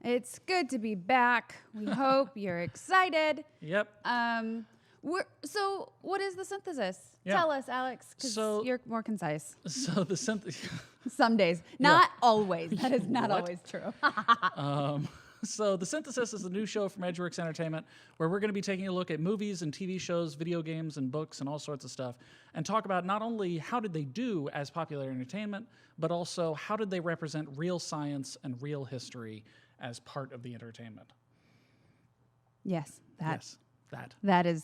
It's good to be back. We hope you're excited. Yep. So what is the synthesis? Yeah. Tell us, Alex, because you're more concise. So the synthesis. Some days. Not always. That is not What? always true. So The Synthesis is a new show from Edgeworks Entertainment where we're going to be taking a look at movies and TV shows, video games and books and all sorts of stuff, and talk about not only how did they do as popular entertainment, but also how did they represent real science and real history as part of the entertainment. Yes. That is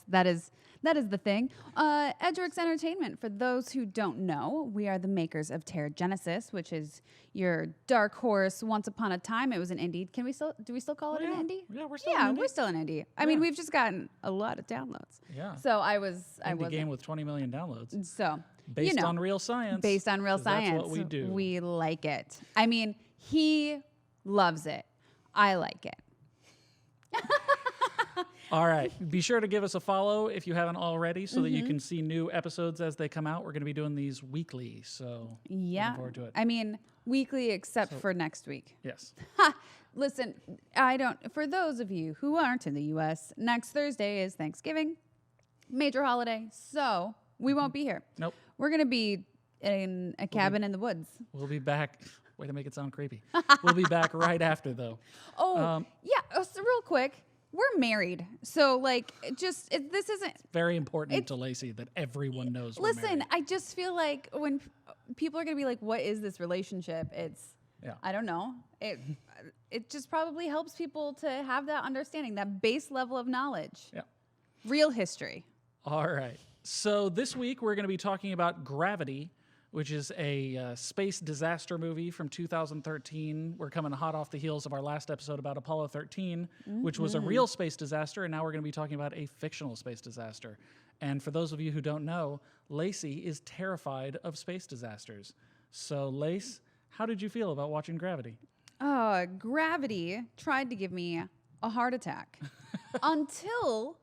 the thing. Edgeworks Entertainment, for those who don't know, we are the makers of Genesis, which is your dark horse. Once upon a time, it was an indie. Do we still call it an indie? Yeah, we're still an indie. We're still an indie. I mean, we've just gotten a lot of downloads. Yeah. So I indie game with 20 million downloads. So based on real science. Based on real science. That's what we do. We like it. I mean, he loves it. I like it. All right. Be sure to give us a follow if you haven't already so that you can see new episodes as they come out. We're going to be doing these weekly, so looking forward to it. I mean, weekly except for next week. Yes. Listen, for those of you who aren't in the U.S., next Thursday is Thanksgiving, major holiday, so we won't be here. Nope. We're going to be in a cabin in the woods. We'll be back. Way to make it sound creepy. We'll be back right after, though. So real quick. We're married, so this isn't very important to Lacey that everyone knows. We're married. I just feel like when people are gonna be like, "What is this relationship?" I don't know. It just probably helps people to have that understanding, that base level of knowledge. Yeah. Real history. All right. So this week we're going to be talking about Gravity, which is a space disaster movie from 2013. We're coming hot off the heels of our last episode about Apollo 13, which was a real space disaster, and now we're going to be talking about a fictional space disaster. And for those of you who don't know, Lacey is terrified of space disasters. So, Lace, how did you feel about watching Gravity? Gravity tried to give me a heart attack until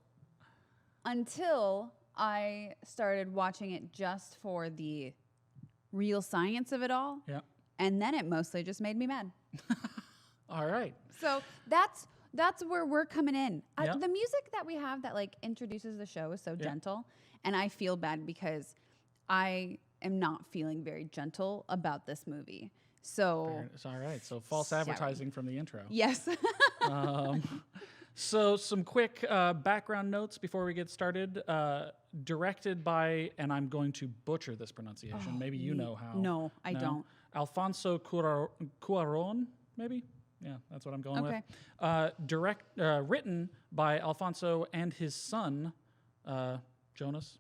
I started watching it just for the real science of it all. Yeah. And then it mostly just made me mad. All right. So that's where we're coming in. Yeah. The music that we have that introduces the show is so gentle, and I feel bad because I am not feeling very gentle about this movie. So it's all right. So false advertising from the intro. Yes. So some quick background notes before we get started. Directed by, and I'm going to butcher this pronunciation. Maybe you know how. No, I don't. Alfonso Cuarón, maybe? Yeah, that's what I'm going with. Written by Alfonso and his son, Jonas.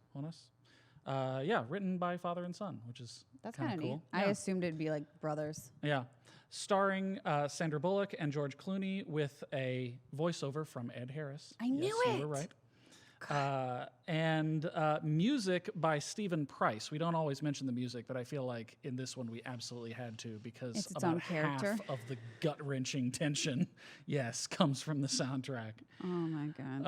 Written by father and son, which is that's kind of cool. Neat. I assumed it'd be like brothers. Yeah. Starring Sandra Bullock and George Clooney with a voiceover from Ed Harris. I knew it. You were right. And music by Stephen Price. We don't always mention the music, but I feel like in this one we absolutely had to because it's about own character. half of the gut-wrenching tension, comes from the soundtrack. Oh my God.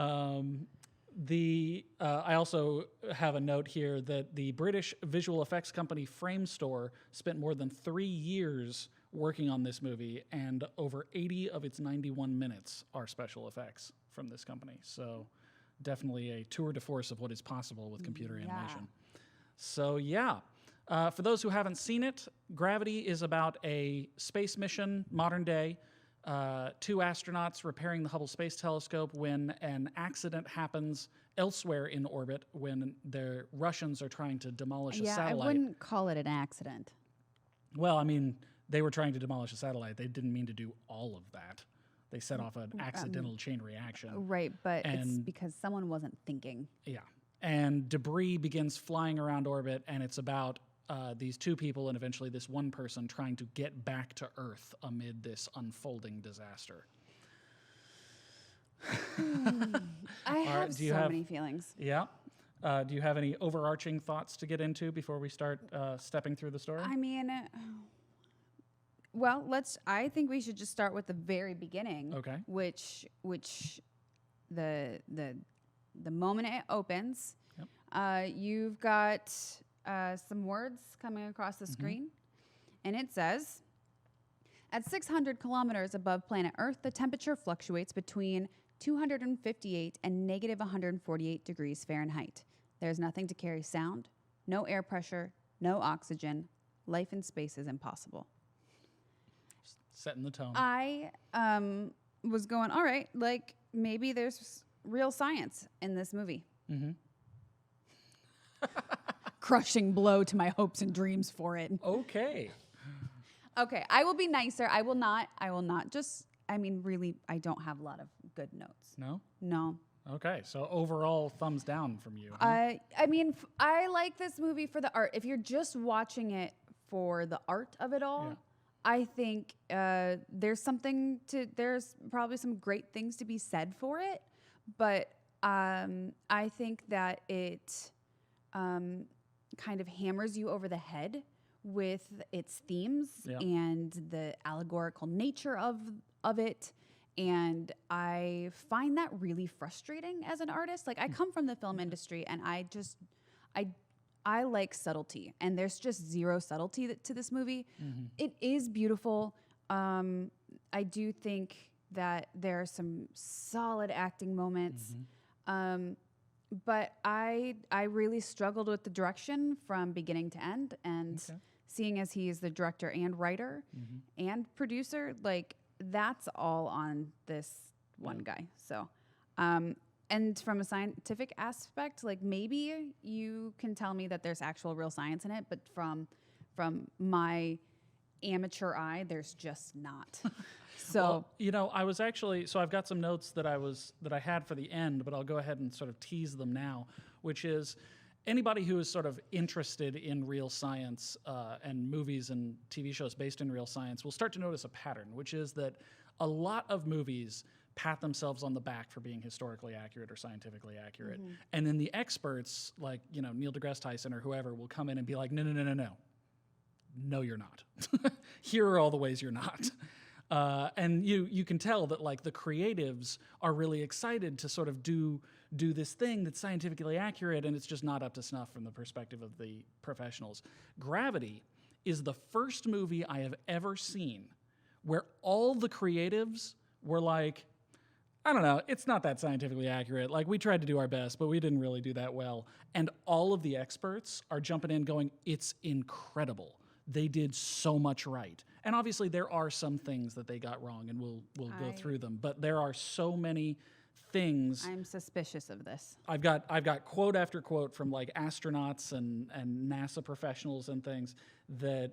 I also have a note here that the British visual effects company Framestore spent more than 3 years working on this movie, and over 80 of its 91 minutes are special effects from this company. So definitely a tour de force of what is possible with computer animation. So for those who haven't seen it, Gravity is about a space mission, modern day, 2 astronauts repairing the Hubble Space Telescope when an accident happens elsewhere in orbit when the Russians are trying to demolish a satellite. I wouldn't call it an accident. Well, I mean, they were trying to demolish a satellite. They didn't mean to do all of that. They set off an accidental chain reaction. Right, but it's because someone wasn't thinking. Yeah. And debris begins flying around orbit, and it's about these 2 people and eventually this one person trying to get back to Earth amid this unfolding disaster. I have so many feelings. Yeah. Do you have any overarching thoughts to get into before we start stepping through the story? I mean, I think we should just start with the very beginning. Okay. Which the moment it opens, you've got some words coming across the screen, and it says, At 600 kilometers above planet Earth, the temperature fluctuates between 258 and negative 148 degrees Fahrenheit. There's nothing to carry sound, no air pressure, no oxygen. Life in space is impossible. Setting the tone. I was going, all right, like maybe there's real science in this movie. Mm-hmm. Crushing blow to my hopes and dreams for it. Okay. Okay, I will be nicer. I will not just, I mean, really, I don't have a lot of good notes. No? No. Okay, so overall, thumbs down from you. Huh? I mean, I like this movie for the art. If you're just watching it for the art of it all, Yeah. I think there's probably some great things to be said for it. But I think that it kind of hammers you over the head with its themes and the allegorical nature of it. And I find that really frustrating as an artist. Like, I come from the film industry, and I like subtlety, and there's just zero subtlety to this movie. Mm-hmm. It is beautiful. I do think that there are some solid acting moments. Mm-hmm. But I really struggled with the direction from beginning to end, and seeing as he is the director and writer and producer, like, that's all on this one guy. So, and from a scientific aspect, like, maybe you can tell me that there's actual real science in it, but from my amateur eye, there's just not. So, well, you know, I was actually, so I've got some notes that I had for the end, but I'll go ahead and sort of tease them now, which is anybody who is sort of interested in real science and movies and TV shows based in real science will start to notice a pattern, which is that a lot of movies pat themselves on the back for being historically accurate or scientifically accurate. Mm-hmm. And then the experts, like, you know, Neil deGrasse Tyson or whoever, will come in and be like, no. No, you're not. Here are all the ways you're not. And you can tell that, like, the creatives are really excited to sort of do this thing that's scientifically accurate, and it's just not up to snuff from the perspective of the professionals. Gravity is the first movie I have ever seen where all the creatives were like, I don't know, it's not that scientifically accurate. Like, we tried to do our best, but we didn't really do that well. And all of the experts are jumping in going, it's incredible. They did so much right. And obviously there are some things that they got wrong, and we'll go through them. But there are so many things. I'm suspicious of this. I've got quote after quote from, like, astronauts and NASA professionals and things that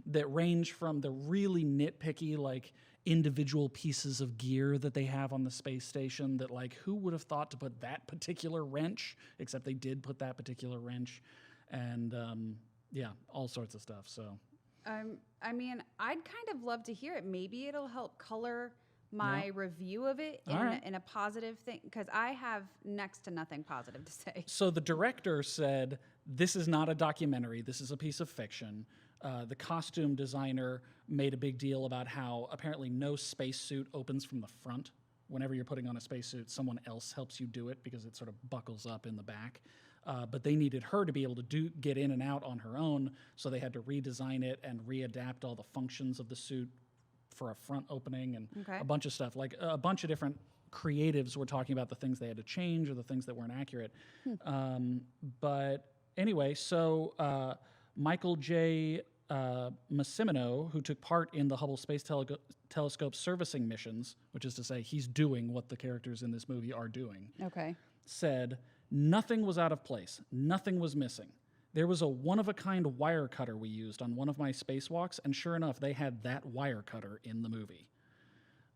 that range from the really nitpicky, like, individual pieces of gear that they have on the space station that, like, who would have thought to put that particular wrench, except they did put that particular wrench. And all sorts of stuff. So, I mean, I'd kind of love to hear it. Maybe it'll help color my review of it in a positive thing, because I have next to nothing positive to say. So the director said, "This is not a documentary. This is a piece of fiction." The costume designer made a big deal about how apparently no spacesuit opens from the front. Whenever you're putting on a spacesuit, someone else helps you do it because it sort of buckles up in the back. But they needed her to be able to get in and out on her own, so they had to redesign it and readapt all the functions of the suit for a front opening and a bunch of stuff. Like, a bunch of different creatives were talking about the things they had to change or the things that weren't accurate. But anyway, so Michael J. 𝕊𝕬𝕤, who took part in the Hubble Space Telescope servicing missions, which is to say he's doing what the characters in this movie are doing, said, "Nothing was out of place. Nothing was missing. There was a one-of-a-kind wire cutter we used on one of my spacewalks, and sure enough, they had that wire cutter in the movie."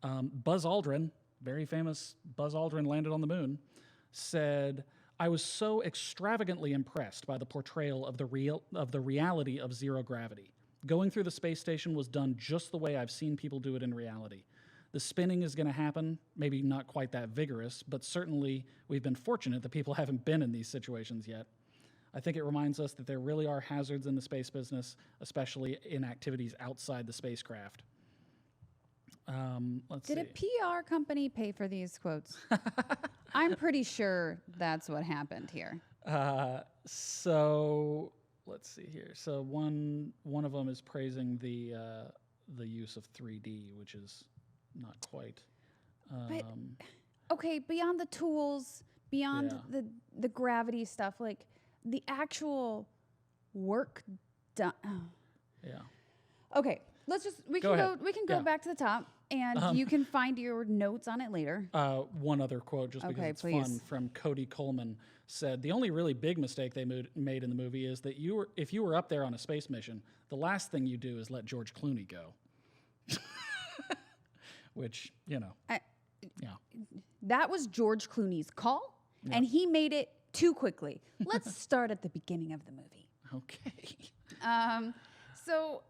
Buzz Aldrin, very famous Buzz Aldrin landed on the moon, said, "I was so extravagantly impressed by the portrayal of the reality of zero gravity. Going through the space station was done just the way I've seen people do it in reality. The spinning is going to happen, maybe not quite that vigorous, but certainly we've been fortunate that people haven't been in these situations yet. I think it reminds us that there really are hazards in the space business, especially in activities outside the spacecraft." Did a PR company pay for these quotes? I'm pretty sure that's what happened here. So let's see here. So one of them is praising the use of 3D, which is not quite. But okay, beyond the tools, beyond the gravity stuff, like the actual work done. Yeah. Okay, we Go can go back to the top, and you can find your notes on it later. One other quote, just because it's please. fun, from Cody Coleman, said the only really big mistake they made in the movie is that if you were up there on a space mission, the last thing you do is let George Clooney go. Which, That was George Clooney's call, and he made it too quickly. Let's start at the beginning of the movie. Okay. So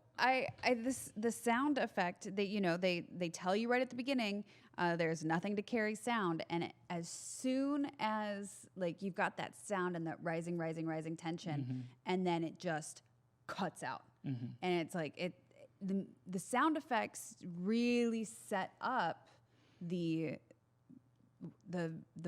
the sound effect that they tell you right at the beginning, there's nothing to carry sound, and as soon as like you've got that sound and that rising tension, and then it just cuts out, and it's like the sound effects really set up the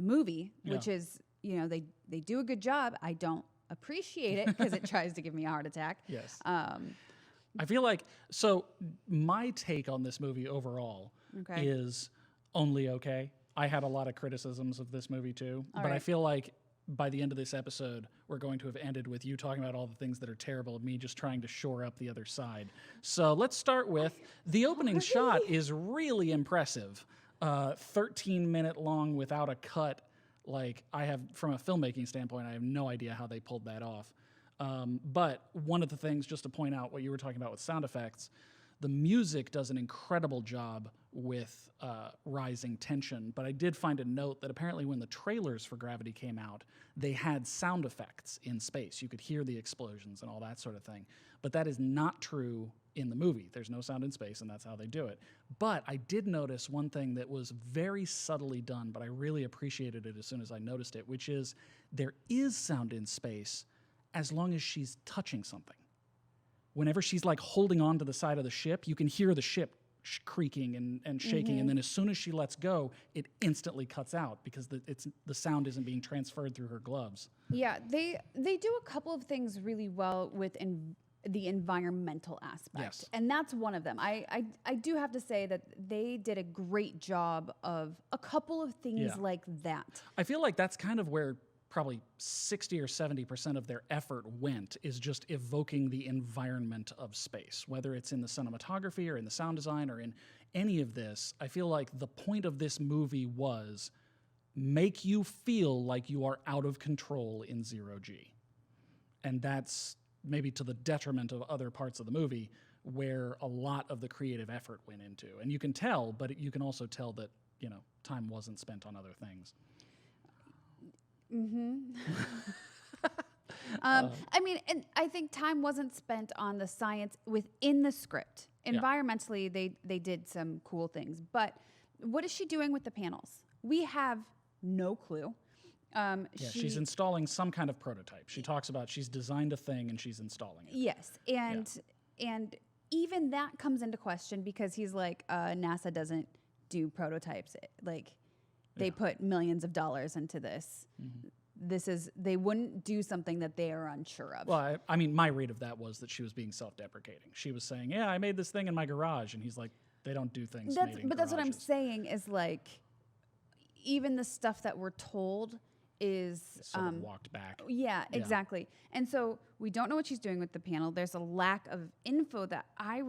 movie, which is they do a good job. I don't appreciate it because it tries to give me a heart attack. Yes. I feel like, so my take on this movie overall is only okay. I had a lot of criticisms of this movie too, but I feel like by the end of this episode, we're going to have ended with you talking about all the things that are terrible and me just trying to shore up the other side. So let's start with the opening shot is really impressive. 13-minute long without a cut. Like, from a filmmaking standpoint, I have no idea how they pulled that off. But one of the things, just to point out what you were talking about with sound effects, the music does an incredible job with rising tension. But I did find a note that apparently when the trailers for Gravity came out, they had sound effects in space. You could hear the explosions and all that sort of thing. But that is not true in the movie. There's no sound in space, and that's how they do it. But I did notice one thing that was very subtly done, but I really appreciated it as soon as I noticed it, which is there is sound in space as long as she's touching something. Whenever she's like holding on to the side of the ship, you can hear the ship creaking and shaking, and then as soon as she lets go, it instantly cuts out because the sound isn't being transferred through her gloves. Yeah, they do a couple of things really well with the environmental aspect, and that's one of them. I do have to say that they did a great job of a couple of things like that. I feel like that's kind of where probably 60 or 70% of their effort went, is just evoking the environment of space, whether it's in the cinematography or in the sound design or in any of this. I feel like the point of this movie was make you feel like you are out of control in zero G. And that's maybe to the detriment of other parts of the movie where a lot of the creative effort went into. And you can tell, but you can also tell that, time wasn't spent on other things. I mean, and I think time wasn't spent on the science within the script. Environmentally, they did some cool things. But what is she doing with the panels? We have no clue. She's installing some kind of prototype. She talks about she's designed a thing and she's installing it. Yes, and even that comes into question because he's like, NASA doesn't do prototypes. Like, they put millions of dollars into this. They wouldn't do something that they are unsure of. Well, I mean, my read of that was that she was being self-deprecating. She was saying, "Yeah, I made this thing in my garage," and he's like, "They don't do things." But that's what I'm saying is like, even the stuff that we're told is sort of walked back. Yeah, exactly. And so we don't know what she's doing with the panel. There's a lack of info that I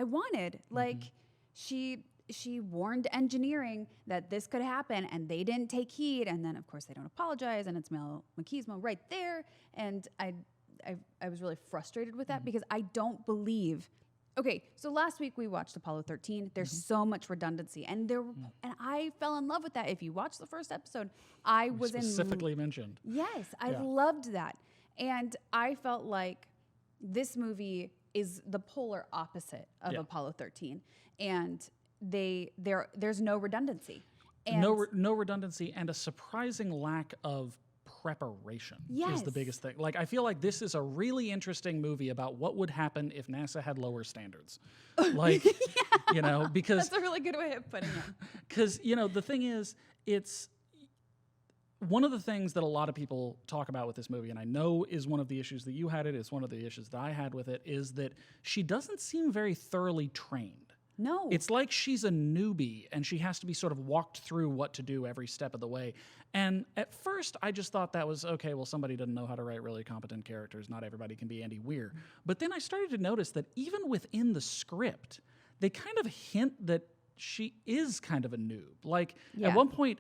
wanted. Like, she warned engineering that this could happen, and they didn't take heed. And then, of course, they don't apologize, and it's machismo right there. And I was really frustrated with that because I don't believe. Okay, so last week we watched Apollo 13. There's so much redundancy, and and I fell in love with that. If you watch the first episode, I was specifically mentioned. Yes, I loved that, and I felt like this movie is the polar opposite of Apollo 13, and there's no redundancy. And no redundancy, and a surprising lack of preparation is the biggest thing. Like, I feel like this is a really interesting movie about what would happen if NASA had lower standards. Like, because that's a really good way of putting it. Because, the thing is, it's one of the things that a lot of people talk about with this movie, and I know is one of the issues that you had it's one of the issues that I had with it, is that she doesn't seem very thoroughly trained. No. It's like she's a newbie and she has to be sort of walked through what to do every step of the way. And at first, I just thought that was, okay, well, somebody doesn't know how to write really competent characters. Not everybody can be Andy Weir. But then I started to notice that even within the script, they kind of hint that she is kind of a noob. Like, at one point,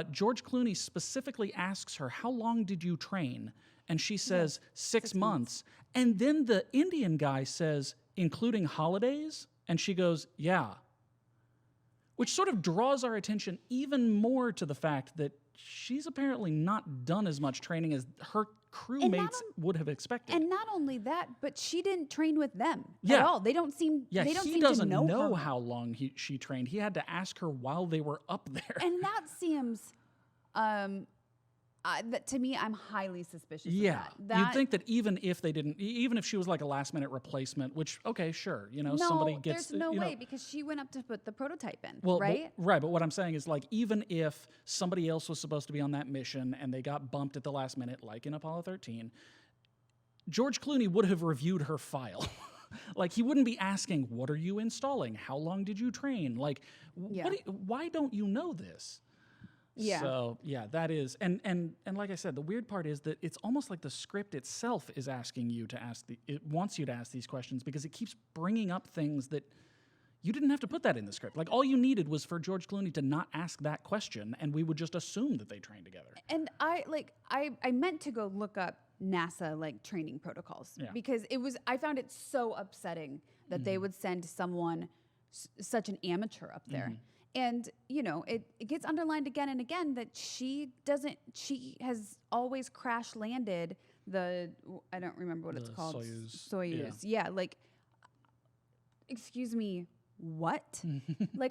George Clooney specifically asks her, how long did you train? And she says, 6 months. And then the Indian guy says, including holidays? And she goes, yeah. Which sort of draws our attention even more to the fact that she's apparently not done as much training as her crewmates would have expected. And not only that, but she didn't train with them at all. They don't seem they don't he seem doesn't to know her. how long she trained. He had to ask her while they were up there. And that seems that to me, I'm highly suspicious of that. You'd think that even if they didn't, even if she was like a last minute replacement, which, okay, sure, somebody gets... there's no way, because she went up to put the prototype in, well, right? But what I'm saying is, like, even if somebody else was supposed to be on that mission and they got bumped at the last minute, like in Apollo 13, George Clooney would have reviewed her file. Like, he wouldn't be asking, what are you installing? How long did you train? Like, why don't you know this? Yeah. So, that is, and like I said, the weird part is that it's almost like the script itself is asking you to it wants you to ask these questions because it keeps bringing up things that you didn't have to put that in the script. Like, all you needed was for George Clooney to not ask that question, and we would just assume that they trained together. And I meant to go look up NASA training protocols because I found it so upsetting that they would send someone such an amateur up there. And, it gets underlined again and again that she has always crash landed I don't remember what it's called. Soyuz. Yeah. Excuse me, what?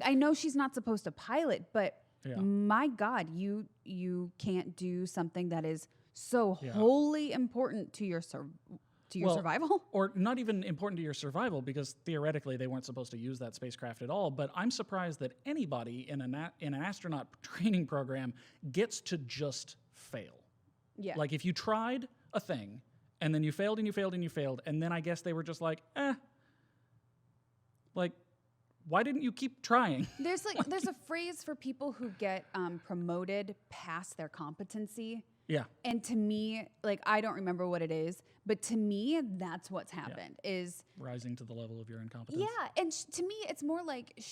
I know she's not supposed to pilot, but my God, you can't do something that is so wholly important to your survival? Or not even important to your survival, because theoretically they weren't supposed to use that spacecraft at all. But I'm surprised that anybody in an astronaut training program gets to just fail. Yeah. Like, if you tried a thing and then you failed and you failed and you failed, and then I guess they were just like, like, why didn't you keep trying? There's there's a phrase for people who get promoted past their competency. Yeah. And to me, I don't remember what it is, but to me, that's what's happened is rising to the level of your incompetence. Yeah. And to me, it's more like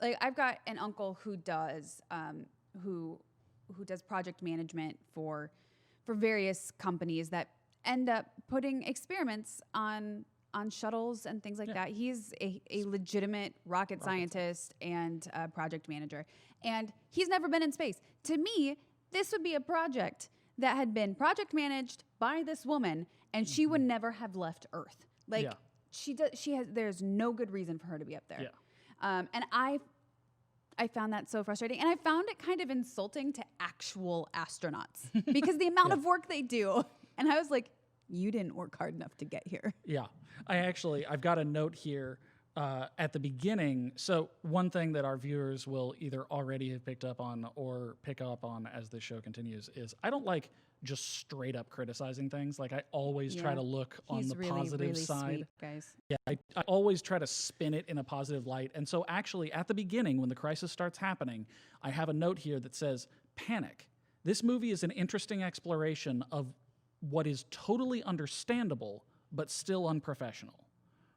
I've got an uncle who does, who does project management for various companies that end up putting experiments on shuttles and things like that. He's a legitimate rocket scientist and project manager. And he's never been in space. To me, this would be a project that had been project managed by this woman, and she would never have left Earth. There's no good reason for her to be up there. Yeah. And I found that so frustrating. And I found it kind of insulting to actual astronauts because the amount of work they do. And I was like, you didn't work hard enough to get here. Yeah. I've got a note here at the beginning. So one thing that our viewers will either already have picked up on or pick up on as the show continues is I don't like just straight up criticizing things. Like, I always try to look on the positive side. Sweet, guys. Yeah, I always try to spin it in a positive light. And so actually at the beginning, when the crisis starts happening, I have a note here that says, panic. This movie is an interesting exploration of what is totally understandable, but still unprofessional.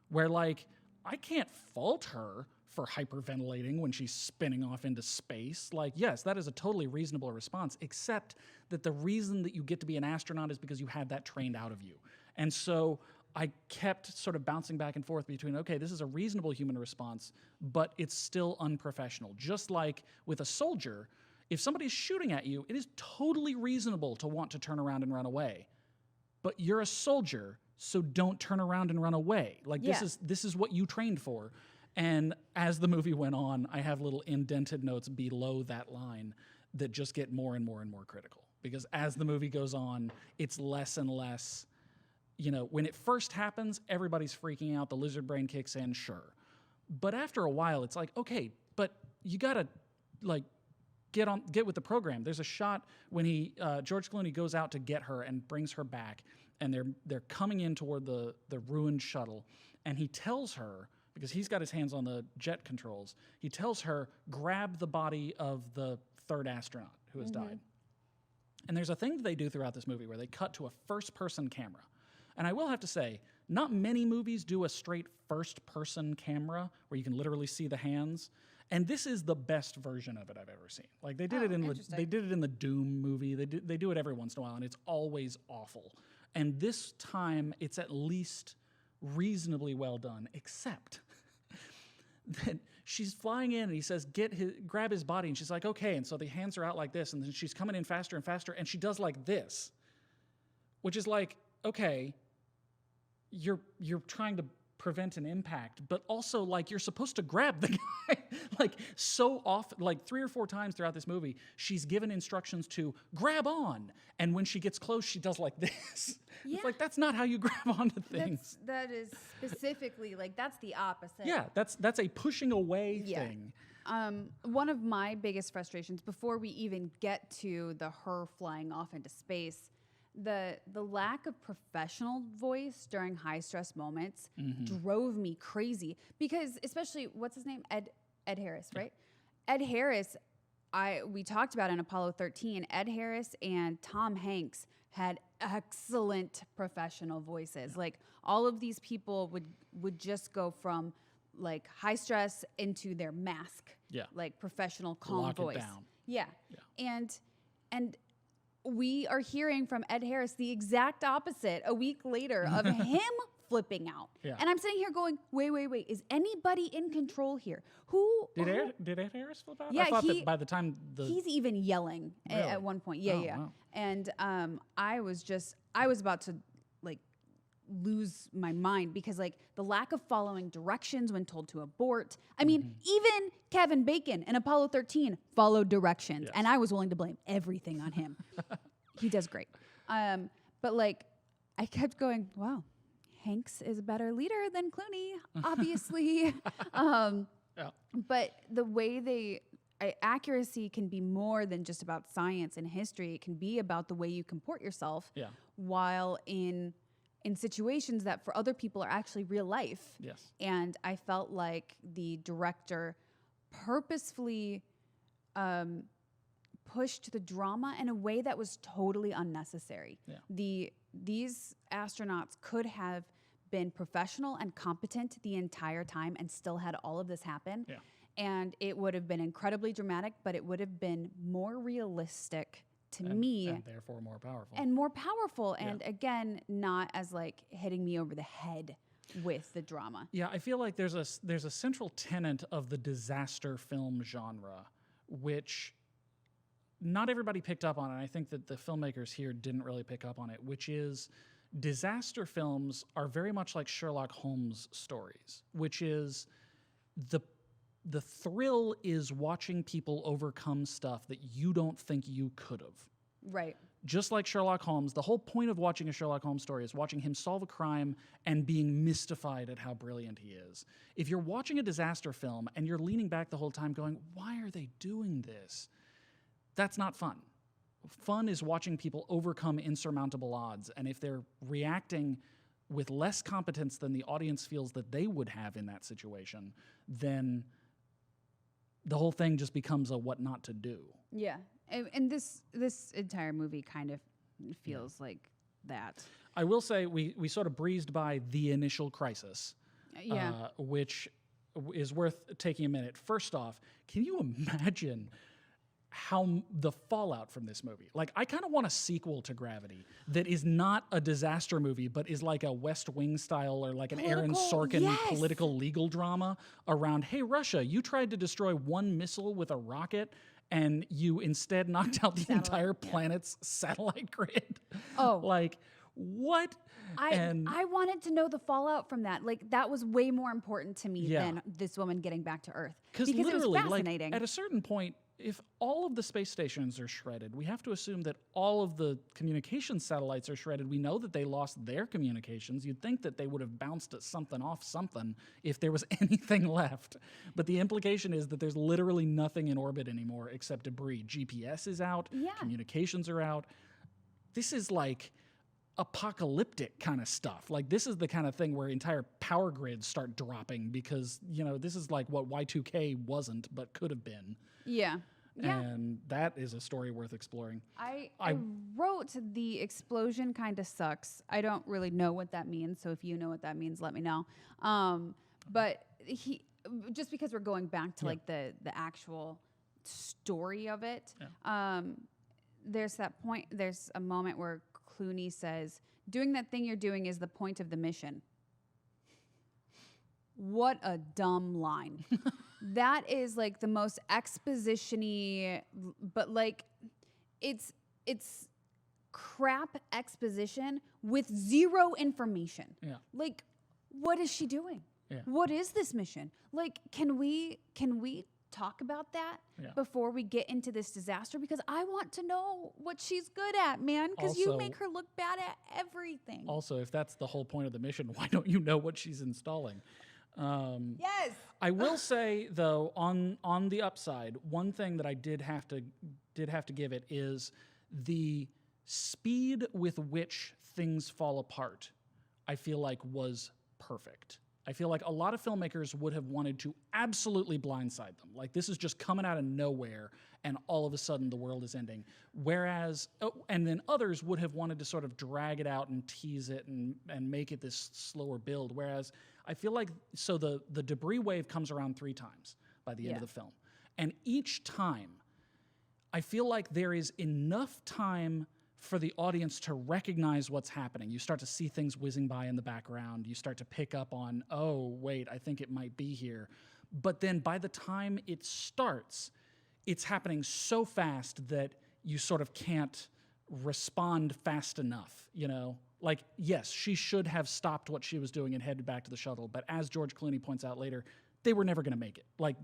Where, I can't fault her for hyperventilating when she's spinning off into space. Yes, that is a totally reasonable response, except that the reason that you get to be an astronaut is because you had that trained out of you. And so I kept sort of bouncing back and forth between, okay, this is a reasonable human response, but it's still unprofessional. Just like with a soldier, if somebody's shooting at you, it is totally reasonable to want to turn around and run away. But you're a soldier, so don't turn around and run away. This is what you trained for. And as the movie went on, I have little indented notes below that line that just get more and more and more critical. Because as the movie goes on, it's less and less, when it first happens, everybody's freaking out, the lizard brain kicks in, sure. But after a while, it's like, okay, but you gotta, get with the program. There's a shot when George Clooney goes out to get her and brings her back, and they're coming in toward the ruined shuttle, and he tells her, because he's got his hands on the jet controls, he tells her, grab the body of the third astronaut who has died. And there's a thing that they do throughout this movie where they cut to a first-person camera. And I will have to say, not many movies do a straight first-person camera where you can literally see the hands. And this is the best version of it I've ever seen. Like they did it in the Doom movie. They do it every once in a while, and it's always awful. And this time, it's at least reasonably well done, except that she's flying in, and he says, grab his body, and she's like, okay. And so the hands are out like this, and then she's coming in faster and faster, and she does like this, which is like, okay, you're trying to prevent an impact, but also like you're supposed to grab the guy. Like so often, like 3 or 4 times throughout this movie, she's given instructions to grab on, and when she gets close, she does like this. Yeah. It's like that's not how you grab onto things. That is specifically like that's the opposite. Yeah, that's a pushing away thing. One of my biggest frustrations before we even get to her flying off into space, the lack of professional voice during high stress moments drove me crazy, because especially what's his name, Ed Harris, right? Ed Harris, we talked about in Apollo 13. Ed Harris and Tom Hanks had excellent professional voices. Like all of these people would just go from like high stress into their mask, like professional calm Lock voice. It down. Yeah. And we are hearing from Ed Harris the exact opposite a week later of him flipping out. Yeah. And I'm sitting here going, wait, is anybody in control here? Did Ed Harris flip out? Yeah, I thought that by the time he's even yelling at one point. Yeah. Wow. And I was about to like lose my mind, because like the lack of following directions when told to abort. I mean, even Kevin Bacon in Apollo 13 followed directions, and I was willing to blame everything on him. He does great. But like I kept going, wow, Hanks is a better leader than Clooney, obviously. But the way accuracy can be more than just about science and history. It can be about the way you comport yourself while in situations that for other people are actually real life. Yes. And I felt like the director purposefully pushed the drama in a way that was totally unnecessary. Yeah. These astronauts could have been professional and competent the entire time and still had all of this happen. Yeah. And it would have been incredibly dramatic, but it would have been more realistic to me. And therefore more powerful. And again, not as like hitting me over the head with the drama. Yeah, I feel like there's a central tenet of the disaster film genre, which not everybody picked up on, and I think that the filmmakers here didn't really pick up on it, which is disaster films are very much like Sherlock Holmes stories, which is the thrill is watching people overcome stuff that you don't think you could have. Right. Just like Sherlock Holmes, the whole point of watching a Sherlock Holmes story is watching him solve a crime and being mystified at how brilliant he is. If you're watching a disaster film and you're leaning back the whole time going, why are they doing this? That's not fun. Fun is watching people overcome insurmountable odds, and if they're reacting with less competence than the audience feels that they would have in that situation, then the whole thing just becomes a what not to do. Yeah, and this entire movie kind of feels like that. I will say we sort of breezed by the initial crisis, which is worth taking a minute. First off, can you imagine how the fallout from this movie? Like, I kind of want a sequel to Gravity that is not a disaster movie, but is like a West Wing style or like an Aaron Sorkin political legal drama around, hey, Russia, you tried to destroy one missile with a rocket and you instead knocked out the entire planet's satellite grid. Oh. Like, what? I wanted to know the fallout from that. Like, that was way more important to me than this woman getting back to Earth. Because literally, it was fascinating. Like, at a certain point, if all of the space stations are shredded, we have to assume that all of the communication satellites are shredded. We know that they lost their communications. You'd think that they would have bounced something off something if there was anything left. But the implication is that there's literally nothing in orbit anymore except debris. GPS is out. Yeah. Communications are out. This is like apocalyptic kind of stuff. Like, this is the kind of thing where entire power grids start dropping because, this is like what Y2K wasn't but could have been. Yeah. And that is a story worth exploring. I wrote the explosion kind of sucks. I don't really know what that means, so if you know what that means, let me know. But just because we're going back to like the actual story of it, there's a moment where Clooney says, "Doing that thing you're doing is the point of the mission." What a dumb line. That is like the most exposition-y, but like it's crap exposition with zero information. Yeah. Like, what is she doing? Yeah. What is this mission? Like, can we talk about that before we get into this disaster? Because I want to know what she's good at, man, because you make her look bad at everything. Also, if that's the whole point of the mission, why don't you know what she's installing? Yes. I will say, though, on the upside, one thing that I did have to give it is the speed with which things fall apart. I feel like was perfect. I feel like a lot of filmmakers would have wanted to absolutely blindside them. Like, this is just coming out of nowhere, and all of a sudden the world is ending. Whereas, and then others would have wanted to sort of drag it out and tease it and make it this slower build. Whereas I feel like, so the debris wave comes around 3 times by the end of the film. And each time, I feel like there is enough time for the audience to recognize what's happening. You start to see things whizzing by in the background. You start to pick up on, oh, wait, I think it might be here. But then by the time it starts, it's happening so fast that you sort of can't respond fast enough, Like, yes, she should have stopped what she was doing and headed back to the shuttle. But as George Clooney points out later, they were never going to make it. Like,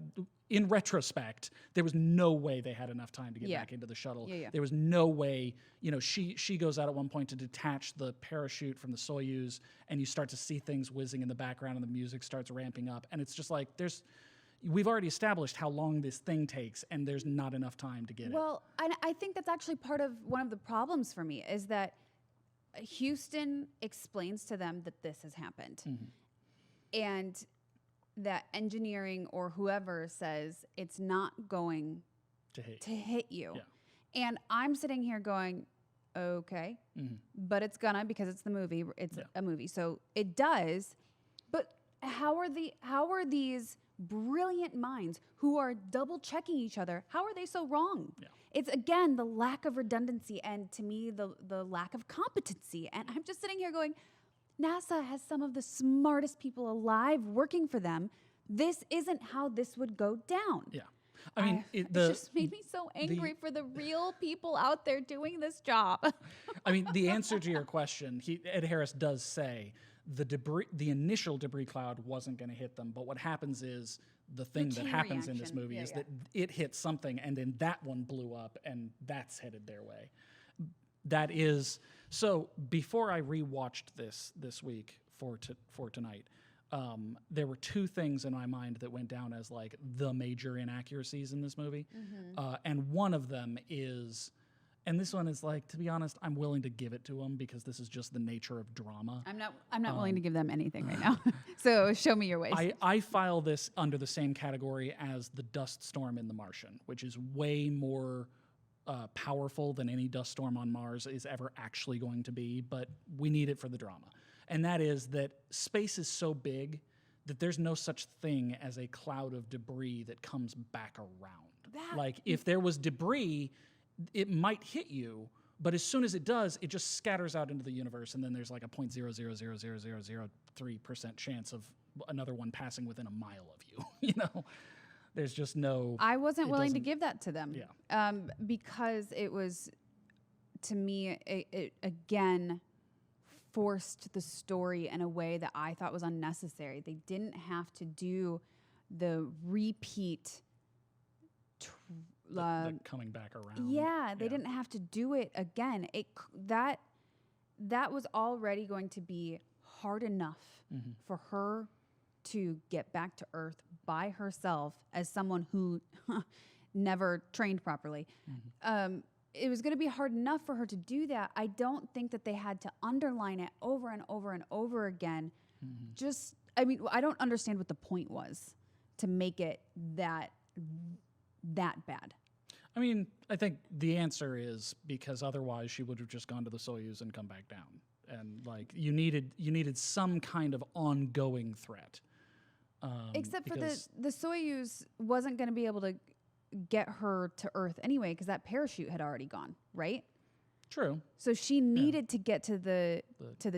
in retrospect, there was no way they had enough time to get back into the shuttle. There was no way, she goes out at one point to detach the parachute from the Soyuz, and you start to see things whizzing in the background, and the music starts ramping up. And it's just like, we've already established how long this thing takes, and there's not enough time to get it. Well, I think that's actually one of the problems for me, is that Houston explains to them that this has happened. Mm-hmm. And that engineering or whoever says it's not going to hit you. Yeah. And I'm sitting here going, okay, but it's gonna, because it's the movie. It's a movie, so it does. But how are these brilliant minds who are double checking each other? How are they so wrong? Yeah. It's, again, the lack of redundancy, and to me, the lack of competency. And I'm just sitting here going, NASA has some of the smartest people alive working for them. This isn't how this would go down. Yeah. I mean, it just made me so angry for the real people out there doing this job. I mean, the answer to your question, Ed Harris does say the initial debris cloud wasn't going to hit them, but what happens is the thing that happens in this movie is that it hits something, and then that one blew up, and that's headed their way. That is, so before I rewatched this week for tonight, there were 2 things in my mind that went down as like the major inaccuracies in this movie. Mm-hmm. And one of them is, and this one is like, to be honest, I'm willing to give it to them because this is just the nature of drama. I'm not willing to give them anything right now. So show me your ways. I file this under the same category as the dust storm in The Martian, which is way more powerful than any dust storm on Mars is ever actually going to be, but we need it for the drama. And that is that space is so big that there's no such thing as a cloud of debris that comes back around. Like, if there was debris, it might hit you, but as soon as it does, it just scatters out into the universe, and then there's like a 0.0000003% chance of another one passing within a mile of you. There's just no... I wasn't willing to give that to them. Yeah. Because it was, to me, it again forced the story in a way that I thought was unnecessary. They didn't have to do the repeat the coming back around. Yeah, they didn't have to do it again. That was already going to be hard enough for her to get back to Earth by herself as someone who never trained properly. It was going to be hard enough for her to do that. I don't think that they had to underline it over and over and over again. I don't understand what the point was to make it that bad. I mean, I think the answer is because otherwise she would have just gone to the Soyuz and come back down. And like you needed some kind of ongoing threat. Except for the Soyuz wasn't going to be able to get her to Earth anyway because that parachute had already gone, right? True. So she needed to get to the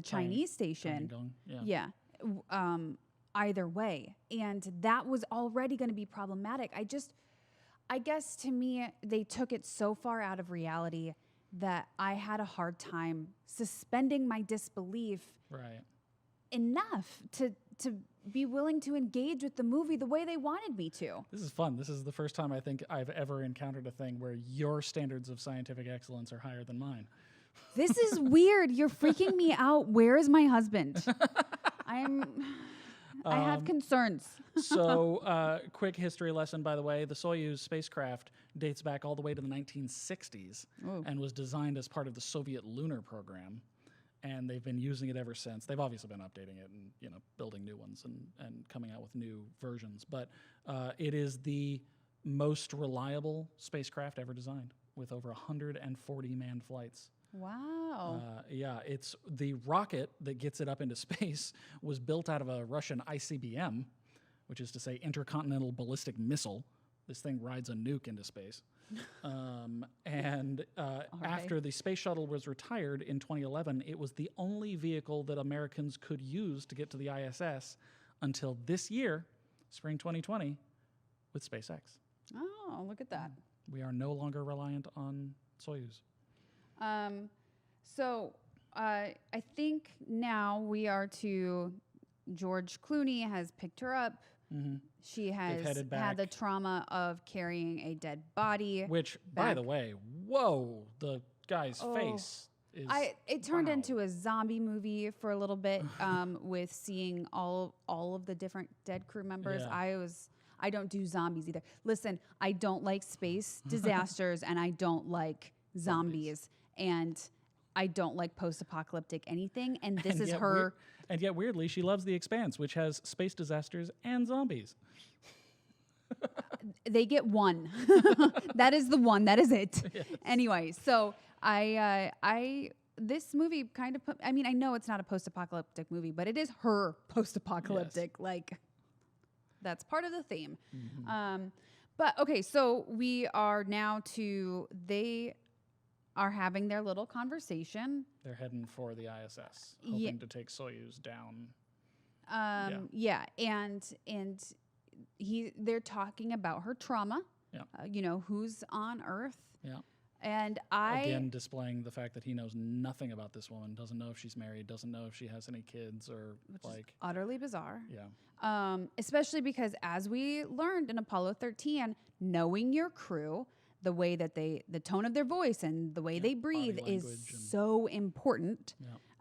Chinese station. Either way, and that was already going to be problematic. I guess to me, they took it so far out of reality that I had a hard time suspending my disbelief enough to be willing to engage with the movie the way they wanted me to. This is fun. This is the first time I think I've ever encountered a thing where your standards of scientific excellence are higher than mine. This is weird. You're freaking me out. Where is my husband? I have concerns. So, quick history lesson, by the way. The Soyuz spacecraft dates back all the way to the 1960s and was designed as part of the Soviet lunar program. And they've been using it ever since. They've obviously been updating it and building new ones and coming out with new versions. But it is the most reliable spacecraft ever designed with over 140 manned flights. Wow. It's the rocket that gets it up into space was built out of a Russian ICBM, which is to say intercontinental ballistic missile. This thing rides a nuke into space. After the space shuttle was retired in 2011, it was the only vehicle that Americans could use to get to the ISS until this year, spring 2020, with SpaceX. Oh, look at that. We are no longer reliant on Soyuz. I think now we are to George Clooney has picked her up. She has had the trauma of carrying a dead body. Which, by the way, whoa, the guy's face is... It turned into a zombie movie for a little bit with seeing all of the different dead crew members. Yeah. I don't do zombies either. Listen, I don't like space disasters and I don't like zombies. And I don't like post-apocalyptic anything. And this is her... And yet, weirdly, she loves The Expanse, which has space disasters and zombies. They get one. That is the one. That is it. Yes. Anyway, so this movie kind of I know it's not a post-apocalyptic movie, but it is her post-apocalyptic. Yes. Like, that's part of the theme. But, okay, so we are now they are having their little conversation. They're heading for the ISS, hoping to take Soyuz down. And they're talking about her trauma. Yeah. Who's on Earth. Yeah. And again displaying the fact that he knows nothing about this woman, doesn't know if she's married, doesn't know if she has any kids or is utterly bizarre. Yeah. Especially because as we learned in Apollo 13, knowing your crew, the way that the tone of their voice and the way they breathe is so important.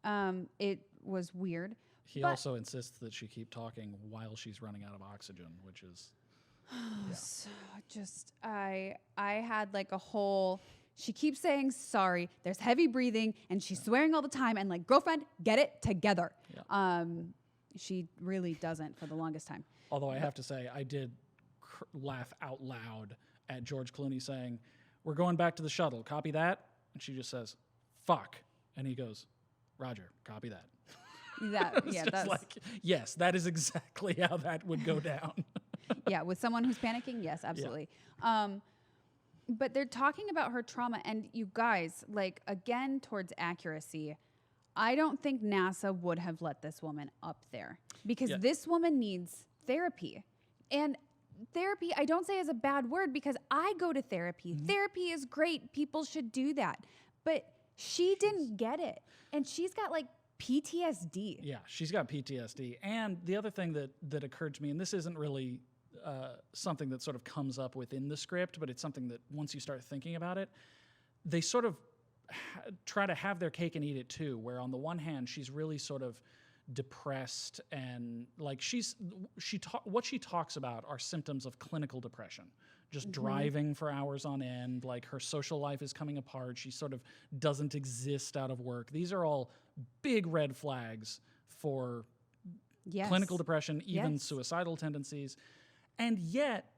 Yeah. It was weird. He also insists that she keep talking while she's running out of oxygen, which is... So I had like a whole... She keeps saying sorry, there's heavy breathing, and she's swearing all the time, and like, girlfriend, get it together. Yeah. She really doesn't for the longest time. Although I have to say, I did laugh out loud at George Clooney saying, "We're going back to the shuttle, copy that?" And she just says, "Fuck." And he goes, "Roger, copy that." That's like, yes, that is exactly how that would go down. Yeah, with someone who's panicking, yes, absolutely. Yeah. But they're talking about her trauma, and you guys, like, again, towards accuracy, I don't think NASA would have let this woman up there because this woman needs therapy. And therapy, I don't say is a bad word because I go to therapy. Mm-hmm. Therapy is great. People should do that. But she didn't get it. And she's got like PTSD. Yeah, she's got PTSD. And the other thing that occurred to me, and this isn't really something that sort of comes up within the script, but it's something that once you start thinking about it, they sort of try to have their cake and eat it too, where on the one hand, she's really sort of depressed and like what she talks about are symptoms of clinical depression. Just driving for hours on end, like her social life is coming apart. She sort of doesn't exist out of work. These are all big red flags for clinical depression, even suicidal tendencies. And yet,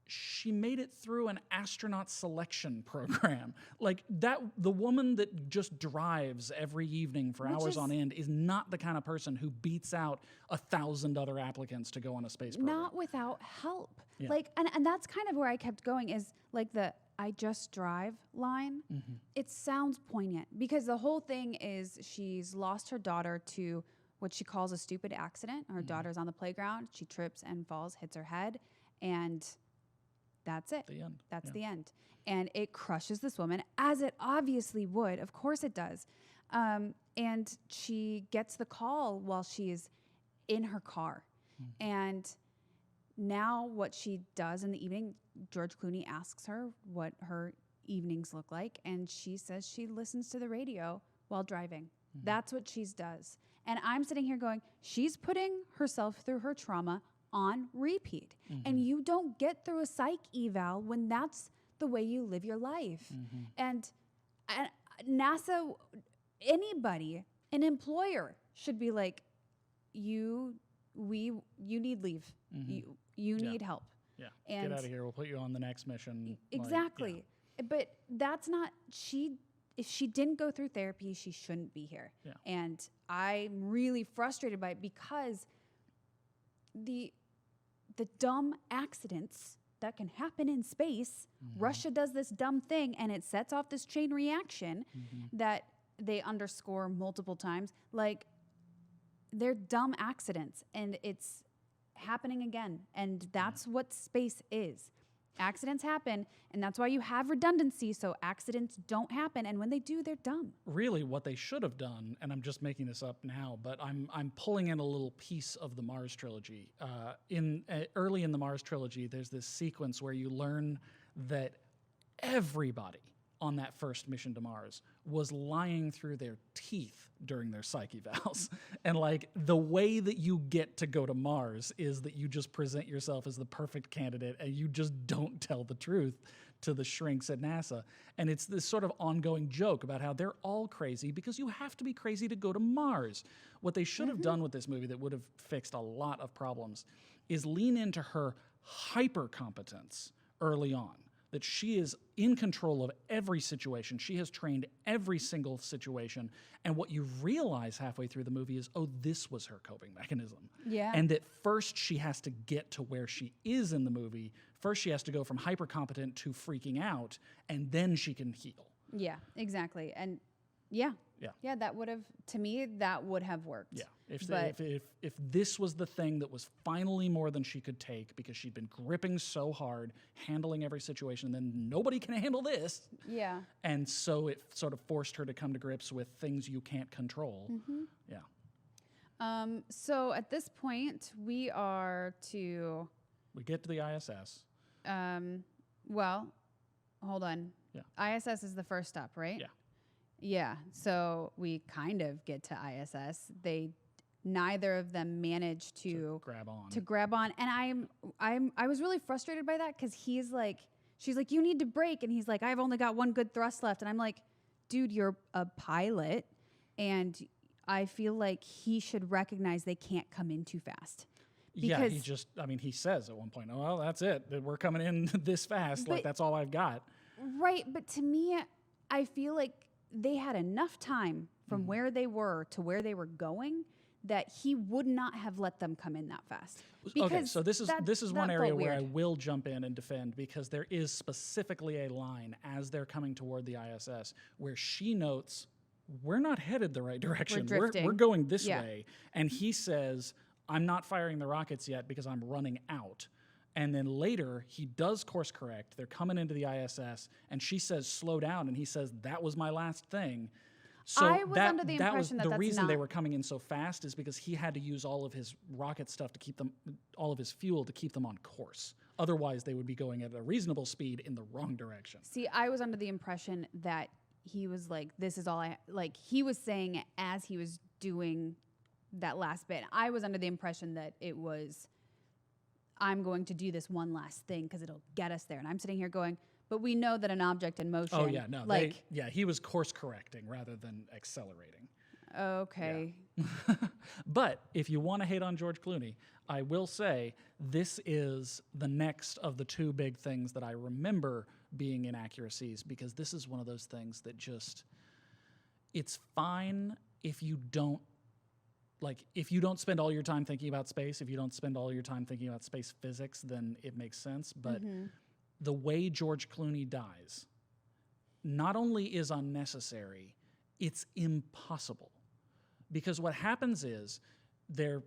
she made it through an astronaut selection program. Like that, the woman that just drives every evening for hours on end is not the kind of person who beats out 1,000 other applicants to go on a space program. Not without help. Like, and that's kind of where I kept going is like the "I just drive" line. It sounds poignant because the whole thing is she's lost her daughter to what she calls a stupid accident. Her daughter's on the playground. She trips and falls, hits her head, and that's it. The end. That's the end. And it crushes this woman, as it obviously would. Of course it does. And she gets the call while she is in her car. And now what she does in the evening, George Clooney asks her what her evenings look like. And she says she listens to the radio while driving. That's what she does. And I'm sitting here going, she's putting herself through her trauma on repeat. And you don't get through a psych eval when that's the way you live your life. And NASA, anybody, an employer should be like, you need leave. You need help. Yeah. And get out of here. We'll put you on the next mission. Exactly. But that's not, if she didn't go through therapy, she shouldn't be here. And I'm really frustrated by it because the dumb accidents that can happen in space, Russia does this dumb thing and it sets off this chain reaction that they underscore multiple times. Like, they're dumb accidents and it's happening again. And that's what space is. Accidents happen, and that's why you have redundancy, so accidents don't happen, and when they do, they're dumb. Really, what they should have done, and I'm just making this up now, but I'm pulling in a little piece of the Mars trilogy. Early in the Mars trilogy, there's this sequence where you learn that everybody on that first mission to Mars was lying through their teeth during their psych evals. And like the way that you get to go to Mars is that you just present yourself as the perfect candidate and you just don't tell the truth to the shrinks at NASA. And it's this sort of ongoing joke about how they're all crazy because you have to be crazy to go to Mars. What they should have done with this movie that would have fixed a lot of problems is lean into her hyper competence early on. That she is in control of every situation. She has trained every single situation. And what you realize halfway through the movie is, oh, this was her coping mechanism. Yeah. And that first she has to get to where she is in the movie. First she has to go from hyper competent to freaking out, and then she can heal. Yeah, exactly. And yeah, that would have, to me, that would have worked. Yeah. If this was the thing that was finally more than she could take because she'd been gripping so hard, handling every situation, then nobody can handle this. Yeah. And so it sort of forced her to come to grips with things you can't control. Yeah. So at this point, we get to the ISS. Well, hold on. Yeah. ISS is the first stop, right? Yeah. Yeah. So we kind of get to ISS. Neither of them managed to grab on. And I was really frustrated by that because she's like, you need to brake. And he's like, I've only got one good thrust left. And I'm like, dude, you're a pilot. And I feel like he should recognize they can't come in too fast. Yeah, he says at one point, oh, well, that's it. We're coming in this fast. Like, that's all I've got. Right. But to me, I feel like they had enough time from where they were to where they were going that he would not have let them come in that fast. Okay, so this is one area where I will jump in and defend because there is specifically a line as they're coming toward the ISS where she notes, we're not headed the right direction. We're going this way. And he says, I'm not firing the rockets yet because I'm running out. And then later, he does course correct. They're coming into the ISS, and she says, slow down. And he says, that was my last thing. So I was under the impression that the that's reason they not- were coming in so fast is because he had to use all of his rocket stuff to keep them, all of his fuel to keep them on course. Otherwise, they would be going at a reasonable speed in the wrong direction. See, I was under the impression that he was like, this is all I, like, he was saying as he was doing that last bit. I was under the impression that it was, I'm going to do this one last thing because it'll get us there. And I'm sitting here going, but we know that an object in motion. Oh yeah, no, like, he was course correcting rather than accelerating. okay. Yeah. But if you want to hate on George Clooney, I will say this is the next of the two big things that I remember being inaccuracies, because this is one of those things that just, it's fine if you don't, like, if you don't spend all your time thinking about space, if you don't spend all your time thinking about space physics, then it makes sense. But the way George Clooney dies not only is unnecessary, it's impossible. Because what happens is they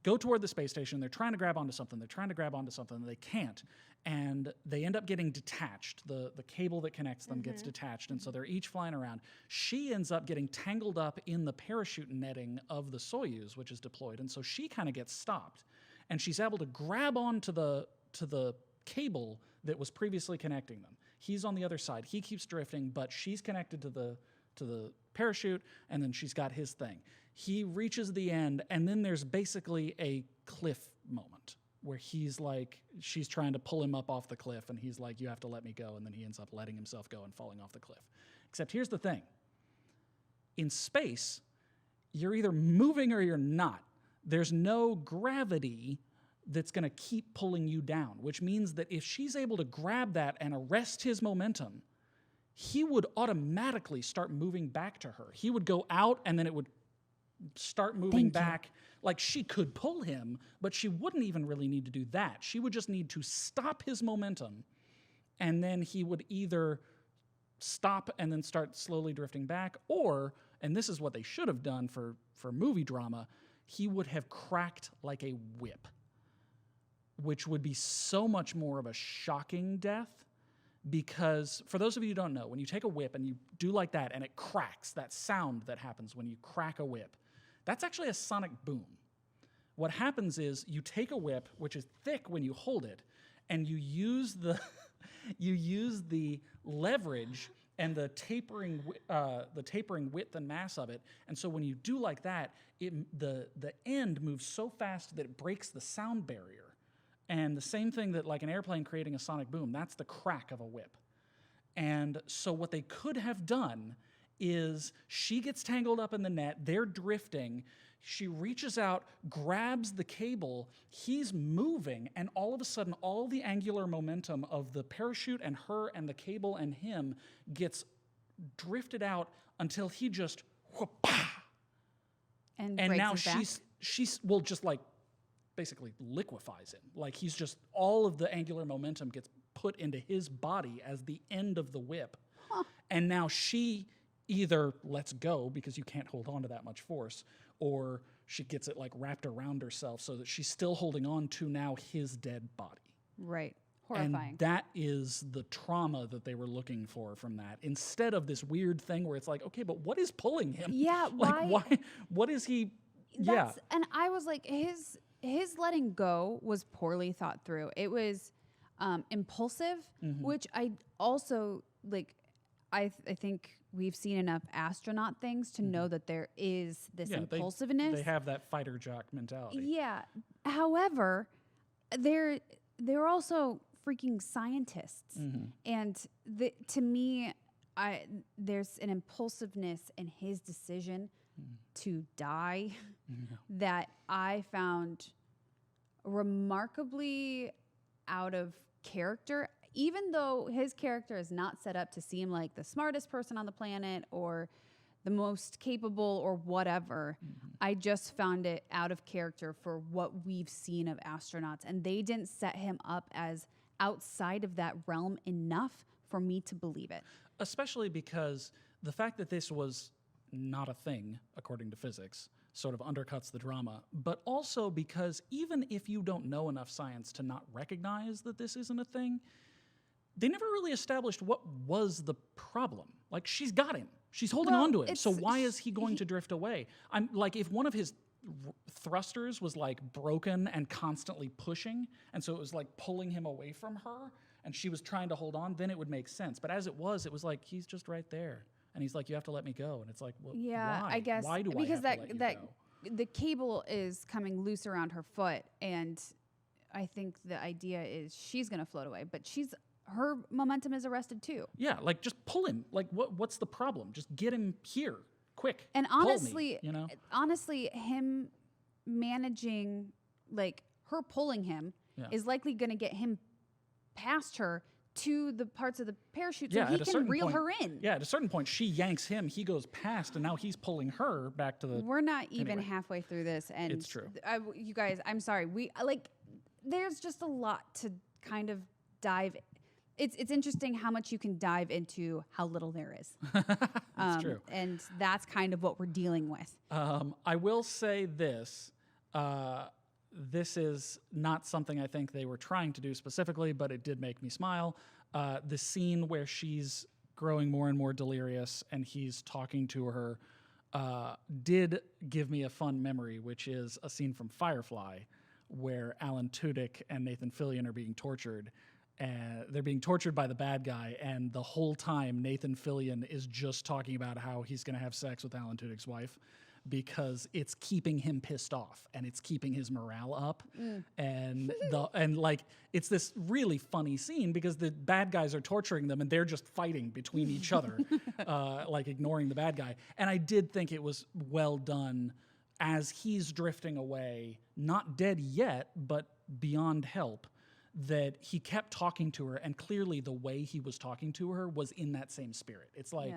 go toward the space station, they're trying to grab onto something, and they can't. And they end up getting detached. The cable that connects them gets detached, and so they're each flying around. She ends up getting tangled up in the parachute netting of the Soyuz, which is deployed, and so she kind of gets stopped. And she's able to grab onto the cable that was previously connecting them. He's on the other side. He keeps drifting, but she's connected to the parachute, and then she's got his thing. He reaches the end, and then there's basically a cliff moment where he's like, she's trying to pull him up off the cliff, and he's like, you have to let me go, and then he ends up letting himself go and falling off the cliff. Except here's the thing. In space, you're either moving or you're not. There's no gravity that's going to keep pulling you down, which means that if she's able to grab that and arrest his momentum, he would automatically start moving back to her. He would go out, and then it would start moving back. Like, she could pull him, but she wouldn't even really need to do that. She would just need to stop his momentum, and then he would either stop and then start slowly drifting back, or, and this is what they should have done for movie drama, he would have cracked like a whip, which would be so much more of a shocking death. Because for those of you who don't know, when you take a whip and you do like that and it cracks, that sound that happens when you crack a whip, that's actually a sonic boom. What happens is you take a whip, which is thick when you hold it, and you use the leverage and the tapering width and mass of it. And so when you do like that, the end moves so fast that it breaks the sound barrier. And the same thing that, like an airplane creating a sonic boom, that's the crack of a whip. And so what they could have done is she gets tangled up in the net, they're drifting, she reaches out, grabs the cable, he's moving, and all of a sudden all the angular momentum of the parachute and her and the cable and him gets drifted out until he just whoop-ah! And now she's well, just like basically liquefies him. Like, he's just, all of the angular momentum gets put into his body as the end of the whip. And now she either lets go because you can't hold on to that much force, or she gets it like wrapped around herself so that she's still holding on to now his dead body. Right. Horrifying. And that is the trauma that they were looking for from that. Instead of this weird thing where it's like, okay, but what is pulling him? Yeah, like, why? What is he? That's, yeah. And I was like, his letting go was poorly thought through. It was impulsive, which I also, like, I think we've seen enough astronaut things to know that there is this impulsiveness. They have that fighter jock mentality. Yeah. However, they're also freaking scientists. And to me, there's an impulsiveness in his decision to die that I found remarkably out of character, even though his character is not set up to seem like the smartest person on the planet or the most capable or whatever. I just found it out of character for what we've seen of astronauts, and they didn't set him up as outside of that realm enough for me to believe it. Especially because the fact that this was not a thing, according to physics, sort of undercuts the drama, but also because even if you don't know enough science to not recognize that this isn't a thing, they never really established what was the problem. Like, she's got him. She's holding Well, on to him. it's- So why is he going to drift away? I'm like, if one of his thrusters was like broken and constantly pushing, and so it was like pulling him away from her, and she was trying to hold on, then it would make sense. But as it was like, he's just right there. And he's like, you have to let me go. And it's like, well, Yeah, why? I guess Why do because I have to let you go? the cable is coming loose around her foot, and I think the idea is she's gonna float away, but her momentum is arrested too. Yeah, like just pull him. Like what's the problem? Just get him here, quick. And Pull me, honestly, you know? him managing, like her pulling him, Yeah. is likely gonna get him past her to the parts of the parachute so Yeah, he at a can certain reel point- her in. Yeah, at a certain point, she yanks him. He goes past, and now he's pulling her back to the. We're not even Anyway. halfway through this, and It's true. You guys, I'm sorry. There's just a lot to kind of dive. It's interesting how much you can dive into how little there is. It's true. And that's kind of what we're dealing with. I will say this. This is not something I think they were trying to do specifically, but it did make me smile. The scene where she's growing more and more delirious and he's talking to her did give me a fun memory, which is a scene from Firefly where Alan Tudyk and Nathan Fillion are being tortured. And they're being tortured by the bad guy, and the whole time Nathan Fillion is just talking about how he's going to have sex with Alan Tudyk's wife because it's keeping him pissed off and it's keeping his morale up. And like it's this really funny scene because the bad guys are torturing them and they're just fighting between each other, like ignoring the bad guy. And I did think it was well done as he's drifting away, not dead yet, but beyond help, that he kept talking to her, and clearly the way he was talking to her was in that same spirit. It's like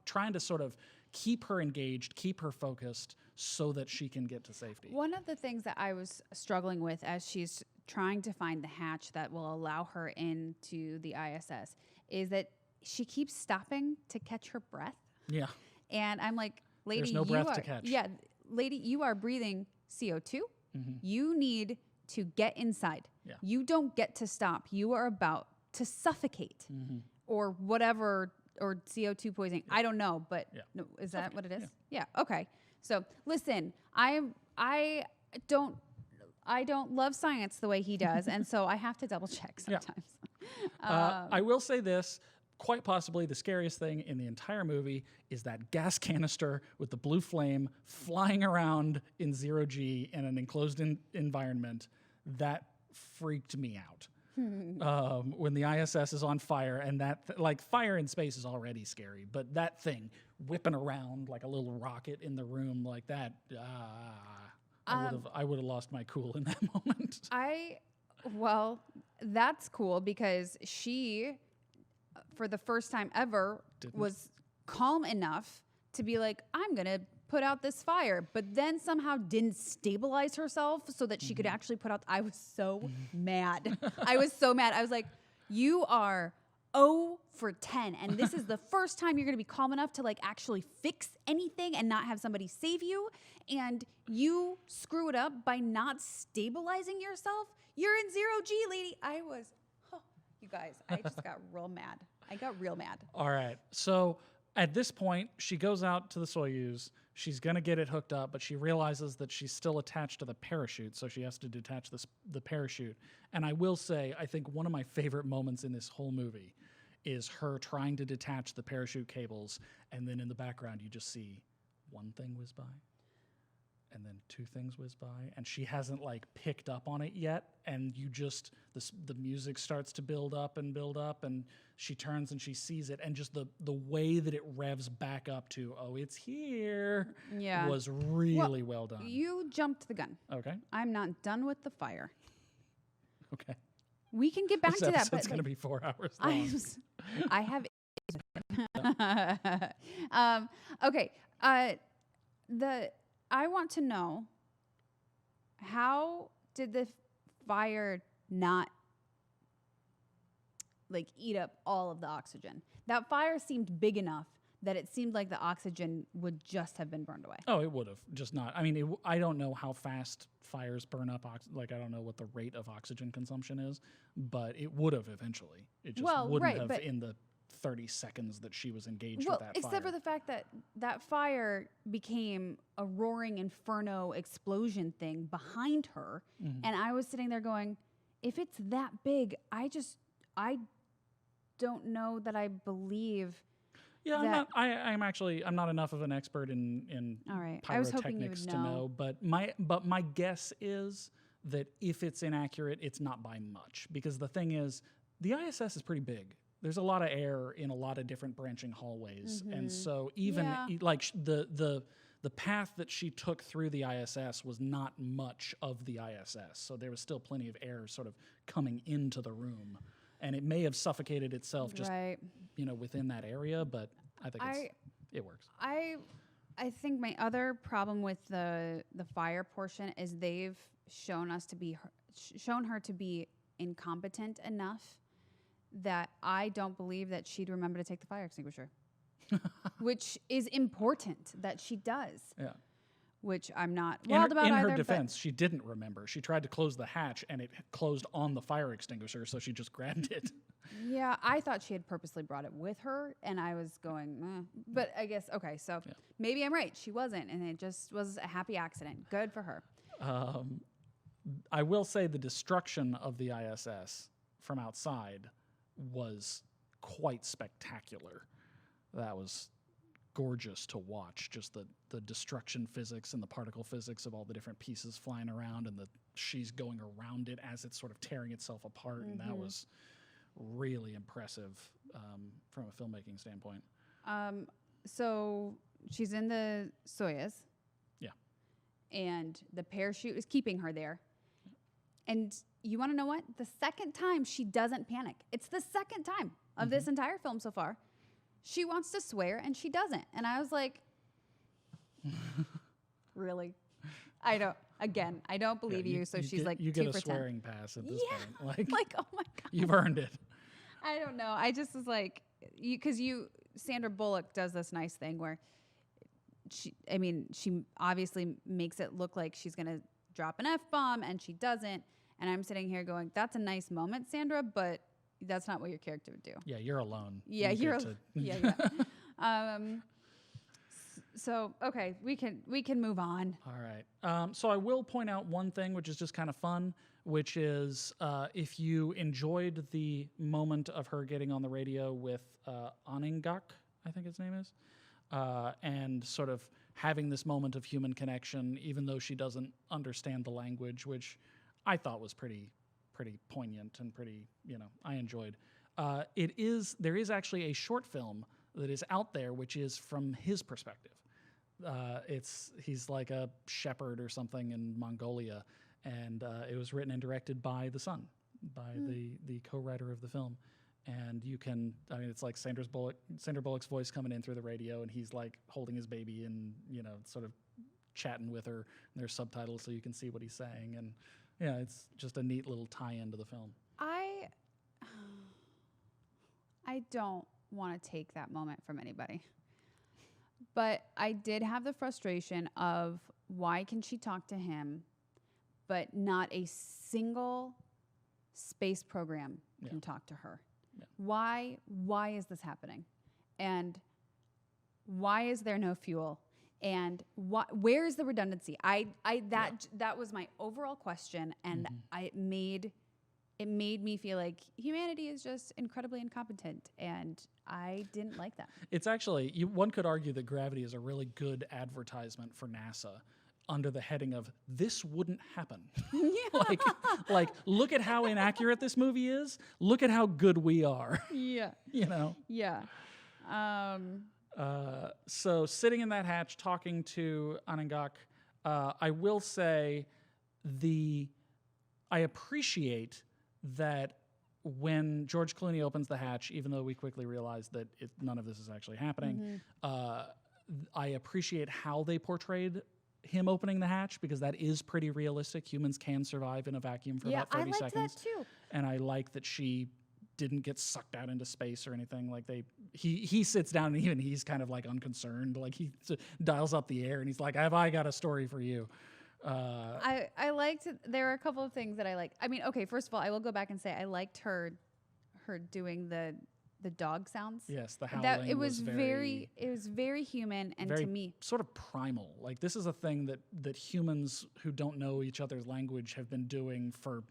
trying to sort of keep her engaged, keep her focused so that she can get to safety. One of the things that I was struggling with as she's trying to find the hatch that will allow her into the ISS is that she keeps stopping to catch her breath. Yeah. And I'm like, lady, There's no breath to catch. Yeah, lady, you are breathing CO2. You need to get inside. Yeah. You don't get to stop. You are about to suffocate or whatever, or CO2 poisoning. I don't know, but no, is that what it is? Yeah. Okay. So listen, I don't love science the way he does, and so I have to double check sometimes. I will say this. Quite possibly the scariest thing in the entire movie is that gas canister with the blue flame flying around in zero G in an enclosed environment. That freaked me out. When the ISS is on fire, and that like fire in space is already scary, but that thing whipping around like a little rocket in the room like that, I would have lost my cool in that moment. Well, that's cool because she, for the first time ever, was calm enough to be like, I'm going to put out this fire, but then somehow didn't stabilize herself so that she could actually put out. I was so mad. I was so mad. I was like, you are 0 for 10. And this is the first time you're going to be calm enough to like actually fix anything and not have somebody save you. And you screw it up by not stabilizing yourself. You're in zero G, lady. You guys, I just got real mad. I got real mad. All right. So at this point, she goes out to the Soyuz. She's going to get it hooked up, but she realizes that she's still attached to the parachute, so she has to detach the parachute. And I will say, I think one of my favorite moments in this whole movie is her trying to detach the parachute cables, and then in the background, you just see one thing whiz by, and then two things whiz by, and she hasn't like picked up on it yet, and you just the music starts to build up, and she turns and she sees it, and just the way that it revs back up to, oh, it's here, was really well done. You jumped the gun. Okay. I'm not done with the fire. Okay. We can get back This to that, but episode's going to be 4 hours long. I have okay. I want to know, how did the fire not like eat up all of the oxygen? That fire seemed big enough that it seemed like the oxygen would just have been burned away. Oh, it would have, just not. I mean, I don't know how fast fires burn up. I don't know what the rate of oxygen consumption is, but it would have eventually. It just wouldn't have in the 30 seconds that she was engaged Well, with that except fire. for the fact that that fire became a roaring inferno explosion thing behind her. And I was sitting there going, if it's that big, I don't know that I believe. Yeah, that, I'm not enough of an expert in all right. I was hoping you pyrotechnics would to know. know, but my guess is that if it's inaccurate, it's not by much, because the thing is, the ISS is pretty big. There's a lot of air in a lot of different branching hallways, and so even the path that she took through the ISS was not much of the ISS, so there was still plenty of air sort of coming into the room, and it may have suffocated itself just within that area, but I think it works. I think my other problem with the fire portion is they've shown her to be incompetent enough that I don't believe that she'd remember to take the fire extinguisher, which is important that she does. Yeah. Which I'm not wild about in either. her defense, she didn't remember. She tried to close the hatch, and it closed on the fire extinguisher, so she just grabbed it. Yeah, I thought she had purposely brought it with her, and I was going, but I guess, okay, so maybe I'm right. She wasn't, and it just was a happy accident. Good for her. I will say the destruction of the ISS from outside was quite spectacular. That was gorgeous to watch, just the destruction physics and the particle physics of all the different pieces flying around, and she's going around it as it's sort of tearing itself apart, and that was really impressive from a filmmaking standpoint. So she's in the Soyuz. Yeah. And the parachute is keeping her there. And you want to know what? The second time she doesn't panic. It's the second time of this entire film so far. She wants to swear and she doesn't. And I was like, really? I don't believe you. So she's like, you 2 get for a 10. swearing pass at this point. Like, oh my God. You've earned it. I don't know. I just was like, Sandra Bullock does this nice thing where she obviously makes it look like she's going to drop an F-bomb and she doesn't. And I'm sitting here going, that's a nice moment, Sandra, but that's not what your character would do. Yeah, you're alone. Yeah, yeah. So, okay, we can move on. All right. So I will point out one thing, which is just kind of fun, which is if you enjoyed the moment of her getting on the radio with 𝕊𝕙𝕟𝕥𝕙𝕚𝕚, I think his name is, and sort of having this moment of human connection, even though she doesn't understand the language, which I thought was pretty poignant and pretty, I enjoyed. There is actually a short film that is out there, which is from his perspective. He's like a shepherd or something in Mongolia, and it was written and directed by the son, by the co-writer of the film. And it's like Sandra Bullock's voice coming in through the radio, and he's like holding his baby and, sort of chatting with her, and there's subtitles so you can see what he's saying. And yeah, it's just a neat little tie-in to the film. I don't want to take that moment from anybody. But I did have the frustration of why can she talk to him, but not a single space program can talk to her? Yeah. Why is this happening? And why is there no fuel? And where is the redundancy? That was my overall question, and it made me feel like humanity is just incredibly incompetent, and I didn't like that. It's actually, one could argue that Gravity is a really good advertisement for NASA under the heading of "This wouldn't happen." like look at how inaccurate this movie is. Look at how good we are. Yeah. Yeah. So sitting in that hatch talking to 𝕊𝕙𝕟𝕥𝕙𝕚𝕚, I will say I appreciate that when George Clooney opens the hatch, even though we quickly realize that none of this is actually happening, I appreciate how they portrayed him opening the hatch, because that is pretty realistic. Humans can survive in a vacuum for about 30 seconds. I liked that too. And I like that she didn't get sucked out into space or anything. Like he sits down and even he's kind of like unconcerned. Like he dials up the air and he's like, "Have I got a story for you?" I liked it. There were a couple of things that I liked. I mean, okay, first of all, I will go back and say I liked her doing the the dog sounds. Yes, the howling That it was very human, and very to me, sort of primal. Like this is a thing that humans who don't know each other's language have been doing for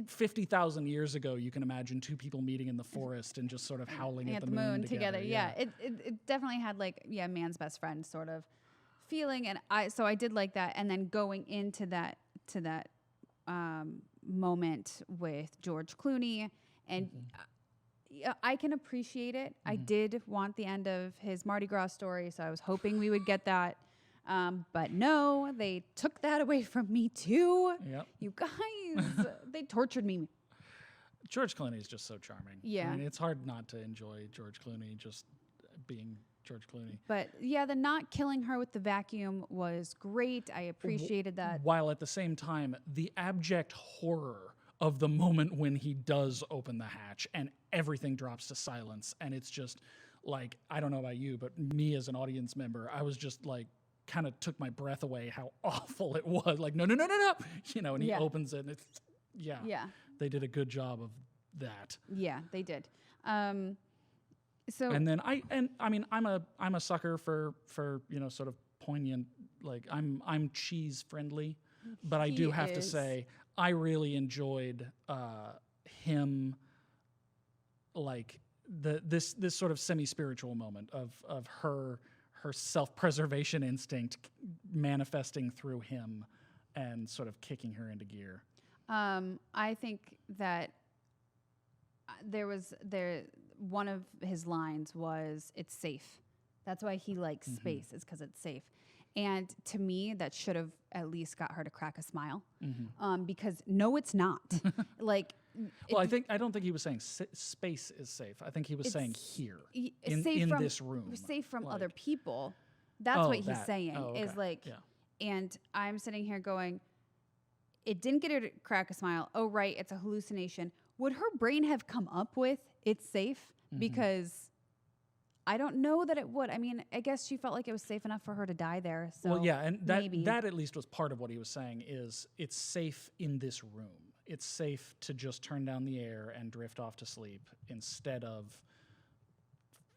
50,000 years ago. You can imagine two people meeting in the forest and just sort of howling at the moon together. Yeah, it definitely had like man's best friend sort of feeling, and I did like that. And then going into that moment with George Clooney, and I can appreciate it. I did want the end of his Mardi Gras story, so I was hoping we would get that. But no, they took that away from me too. Yep. You guys, they tortured me. George Clooney is just so charming. Yeah. I mean, it's hard not to enjoy George Clooney just being George Clooney. But yeah, the not killing her with the vacuum was great. I appreciated that. While at the same time, the abject horror of the moment when he does open the hatch and everything drops to silence. And it's just like, I don't know about you, but me as an audience member, I was just like, kind of took my breath away how awful it was. Like, no. And he opens it and it's, they did a good job of that. Yeah, they did. And then I'm a sucker for sort of poignant, like I'm cheese friendly, but I do have to say I really enjoyed him, like this sort of semi-spiritual moment of her self-preservation instinct manifesting through him and sort of kicking her into gear. I think that one of his lines was, "It's safe." That's why he likes space, is because it's safe. And to me, that should have at least got her to crack a smile, because no, it's not. Like, well, I don't think he was saying space is safe. I think he was saying here in this room, safe from other people. That's what he's saying. Okay. Is like, and I'm sitting here going, it didn't get her to crack a smile. Oh, right, it's a hallucination. Would her brain have come up with it's safe? Because I don't know that it would. I mean, I guess she felt like it was safe enough for her to die there. So well, yeah, and that at least was part of what he was saying, is it's safe in this room. It's safe to just turn down the air and drift off to sleep instead of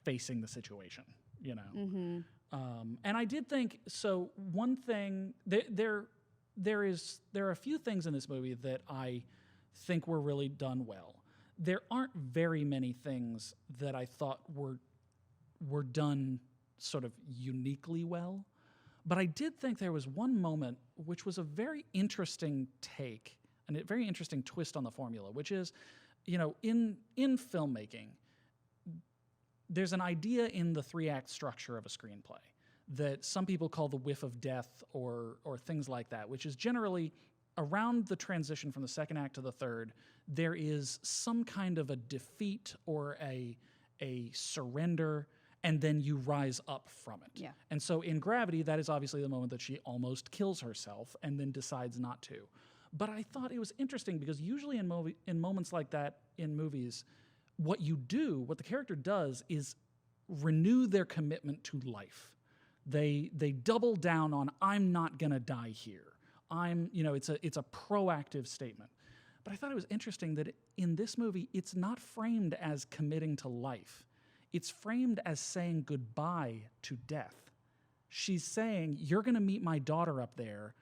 facing the situation, And I did think, so one thing, there are a few things in this movie that I think were really done well. There aren't very many things that I thought were done sort of uniquely well, but I did think there was one moment which was a very interesting take and a very interesting twist on the formula, which is, in filmmaking, there's an idea in the 3-act structure of a screenplay that some people call the whiff of death or things like that, which is generally around the transition from the second act to the third, there is some kind of a defeat or a surrender, and then you rise up from it. Yeah. And so in Gravity, that is obviously the moment that she almost kills herself and then decides not to. But I thought it was interesting because usually in moments like that in movies, what the character does is renew their commitment to life. They double down on, I'm not gonna die here. It's a proactive statement. But I thought it was interesting that in this movie, it's not framed as committing to life. It's framed as saying goodbye to death. She's saying, you're gonna meet my daughter up there.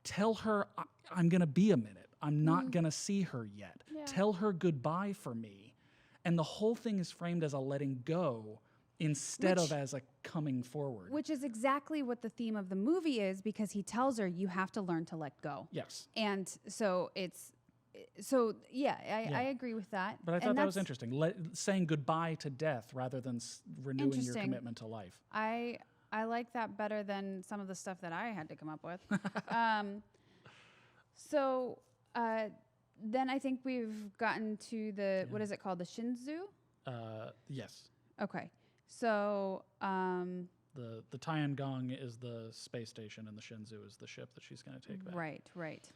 Tell her I'm gonna be a minute. I'm not gonna see her yet. Yeah. Tell her goodbye for me. And the whole thing is framed as a letting go instead of as a coming forward. Which is exactly what the theme of the movie is, because he tells her, you have to learn to let go. Yes. And so I agree with that. But I thought that was interesting, saying goodbye to death rather than renewing your commitment to life. I like that better than some of the stuff that I had to come up with. Then I think we've gotten to what is it called? The Shinzu? Yes. Okay. So the Tiangong is the space station, and the Shinzu is the ship that she's going to take back. Right.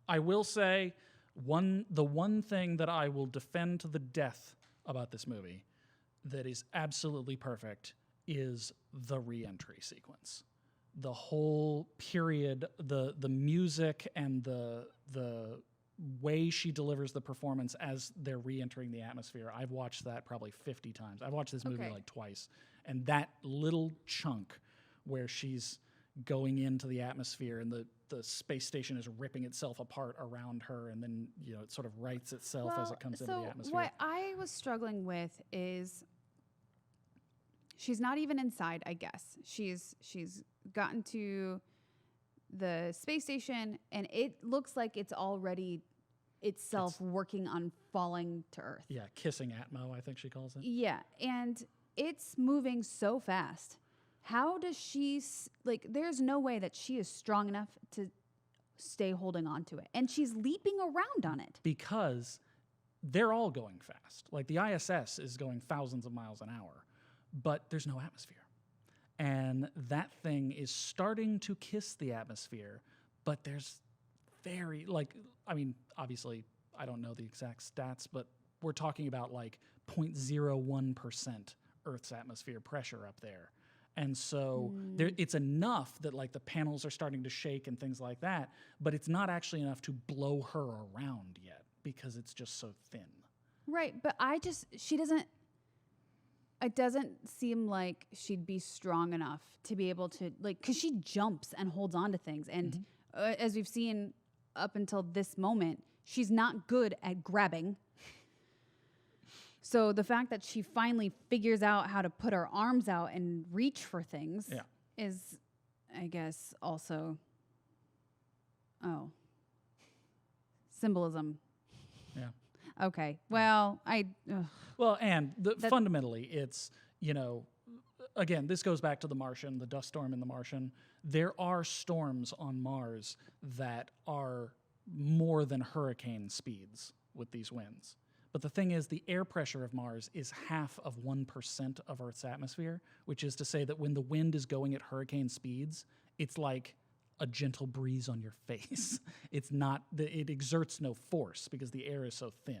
I will say the one thing that I will defend to the death about this movie that is absolutely perfect is the re-entry sequence. The whole period, the music and the way she delivers the performance as they're re-entering the atmosphere, I've watched that probably 50 times. I've watched this movie like twice. And that little chunk where she's going into the atmosphere and the space station is ripping itself apart around her, and then, you know, it sort of rights itself as it comes into the atmosphere. What I was struggling with is she's not even inside, I guess. She's gotten to the space station, and it looks like it's already itself working on falling to Earth. Yeah, kissing Atmo, I think she calls it. Yeah, and it's moving so fast. How does she, there's no way that she is strong enough to stay holding on to it. And she's leaping around on it. Because they're all going fast. Like, the ISS is going thousands of miles an hour, but there's no atmosphere. And that thing is starting to kiss the atmosphere, but there's obviously, I don't know the exact stats, but we're talking about like 0.01% Earth's atmosphere pressure up there. And so it's enough that like the panels are starting to shake and things like that, but it's not actually enough to blow her around yet because it's just so thin. Right, but it doesn't seem like she'd be strong enough to be able to, because she jumps and holds on to things. And as we've seen up until this moment, she's not good at grabbing. So the fact that she finally figures out how to put her arms out and reach for things is, I guess, also, symbolism. Yeah. Okay. Well, and fundamentally, it's, again, this goes back to The Martian, the dust storm in The Martian. There are storms on Mars that are more than hurricane speeds with these winds. But the thing is, the air pressure of Mars is half of 1% of Earth's atmosphere, which is to say that when the wind is going at hurricane speeds, it's like a gentle breeze on your face. It exerts no force because the air is so thin.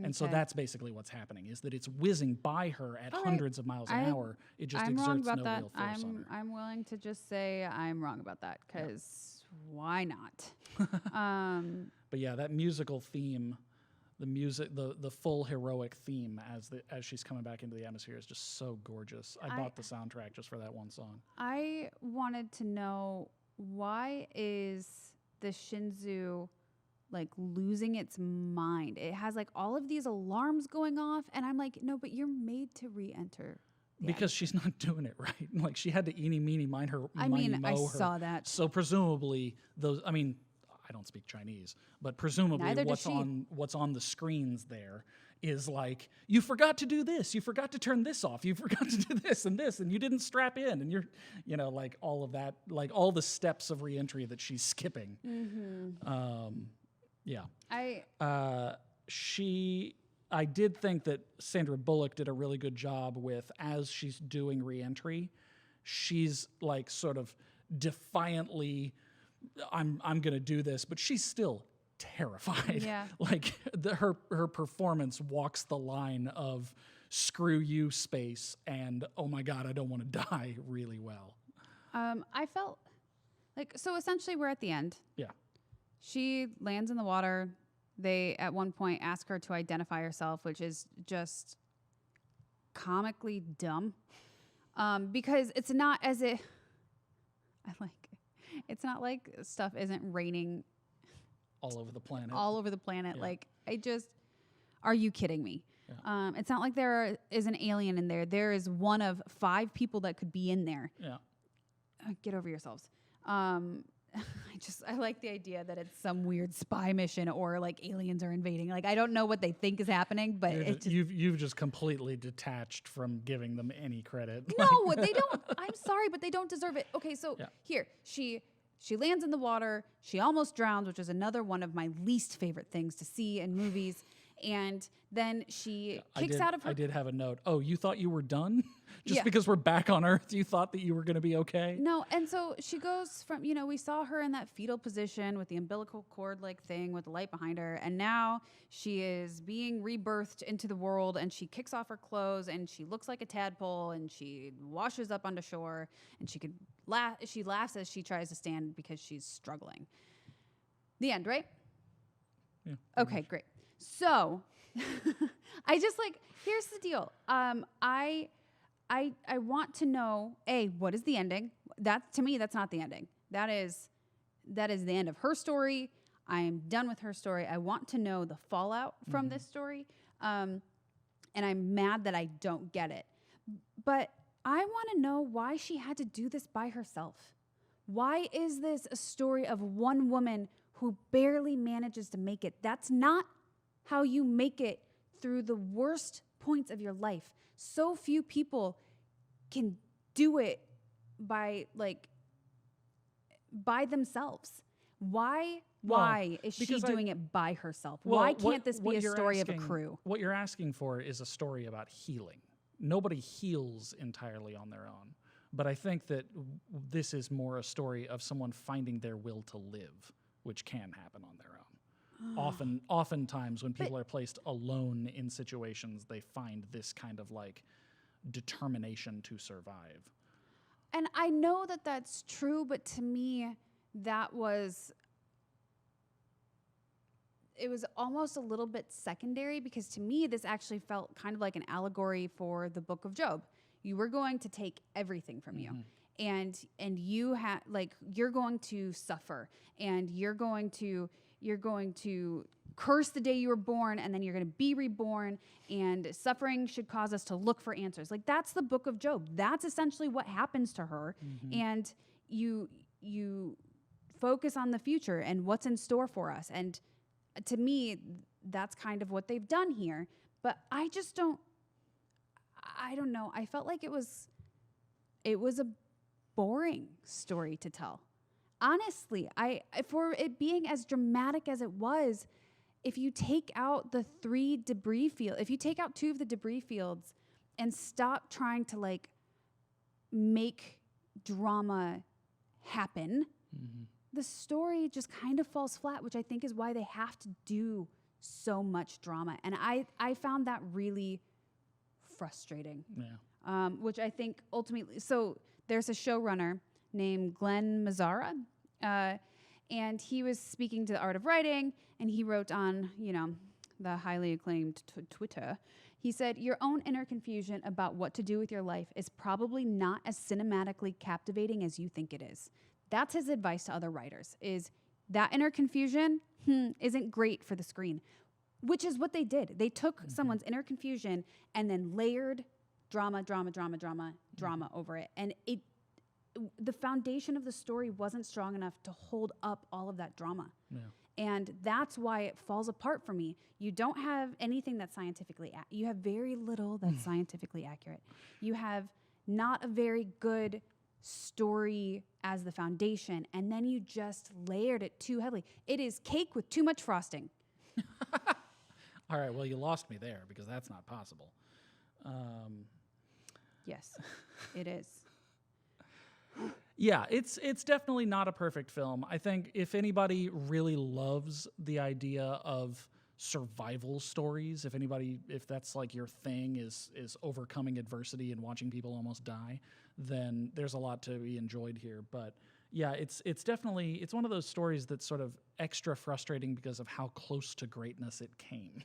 And so that's basically what's happening, is that it's whizzing by her at hundreds of miles an hour. It just exerts no real force on her. I'm willing to just say I'm wrong about that, because why not? But yeah, that musical theme, the full heroic theme as she's coming back into the atmosphere is just so gorgeous. I bought the soundtrack just for that one song. I wanted to know, why is the Shinzu losing its mind? It has all of these alarms going off, and I'm like, no, but you're made to re-enter. Because she's not doing it right. She had to eeny, meeny, mine her. I saw that. So presumably those. I don't speak Chinese, but presumably what's on the screens there is you forgot to do this, you forgot to turn this off, you forgot to do this, and you didn't strap in, and you're, all of that, all the steps of reentry that she's skipping. I did think that Sandra Bullock did a really good job with, as she's doing reentry, she's sort of defiantly, I'm going to do this, but she's still terrified. Yeah. Her performance walks the line of screw you space and oh my God, I don't want to die really well. I felt so essentially we're at the end. Yeah. She lands in the water. They at one point ask her to identify herself, which is just comically dumb. Because it's not as if it's not like stuff isn't raining all over the planet. Yeah. Are you kidding me? Yeah. It's not like there is an alien in there. There is one of 5 people that could be in there. Yeah. Get over yourselves. I like the idea that it's some weird spy mission or aliens are invading. I don't know what they think is happening, but you've just completely detached from giving them any credit. No, they don't. I'm sorry, but they don't deserve it. Okay, so here she lands in the water. She almost drowns, which is another one of my least favorite things to see in movies. And then she kicks out of her. I did have a note. Oh, you thought you were done? Just because we're back on Earth, you thought that you were going to be okay? No, and so she goes from, we saw her in that fetal position with the umbilical cord thing with the light behind her. And now she is being rebirthed into the world, and she kicks off her clothes and she looks like a tadpole, and she washes up onto shore, and she laughs as she tries to stand because she's struggling. The end, right? Yeah. Okay, great. So, I just like, here's the deal. I want to know, what is the ending? That, to me, that's not the ending. That is the end of her story. I am done with her story. I want to know the fallout from this story. And I'm mad that I don't get it. But I want to know why she had to do this by herself. Why is this a story of one woman who barely manages to make it? That's not how you make it through the worst points of your life. So few people can do it by themselves. Why is she doing it by herself? Why can't this be a story of a crew? What you're asking for is a story about healing. Nobody heals entirely on their own. But I think that this is more a story of someone finding their will to live, which can happen on their own. Oftentimes when people are placed alone in situations, they find this kind of like determination to survive. And I know that that's true, but to me, it was almost a little bit secondary, because to me, this actually felt kind of like an allegory for the book of Job. You were going to take everything from you, and you you're going to suffer, and you're going to curse the day you were born, and then you're going to be reborn, and suffering should cause us to look for answers. Like, that's the book of Job. That's essentially what happens to her. And you focus on the future and what's in store for us. And to me, that's kind of what they've done here. But I don't know. I felt like it was a boring story to tell. Honestly, for it being as dramatic as it was, if you take out the 3 debris fields, if you take out 2 of the debris fields and stop trying to like make drama happen, the story just kind of falls flat, which I think is why they have to do so much drama. And I found that really frustrating. Yeah. Which I think ultimately, so there's a showrunner named 𝕋𝕪𝕟𝕚𝕚, and he was speaking to The Art of Writing, and he wrote on, the highly acclaimed Twitter. He said, "Your own inner confusion about what to do with your life is probably not as cinematically captivating as you think it is." That's his advice to other writers, is that inner confusion isn't great for the screen, which is what they did. They took someone's inner confusion and then layered drama over it. And the foundation of the story wasn't strong enough to hold up all of that drama. Yeah. And that's why it falls apart for me. You don't have anything that's scientifically you have very little that's scientifically accurate. You have not a very good story as the foundation, and then you just layered it too heavily. It is cake with too much frosting. All right, well, you lost me there, because that's not possible. Yes, it is. Yeah, it's definitely not a perfect film. I think if anybody really loves the idea of survival stories, if that's like your thing, is overcoming adversity and watching people almost die, then there's a lot to be enjoyed here. But yeah, it's definitely one of those stories that's sort of extra frustrating because of how close to greatness it came.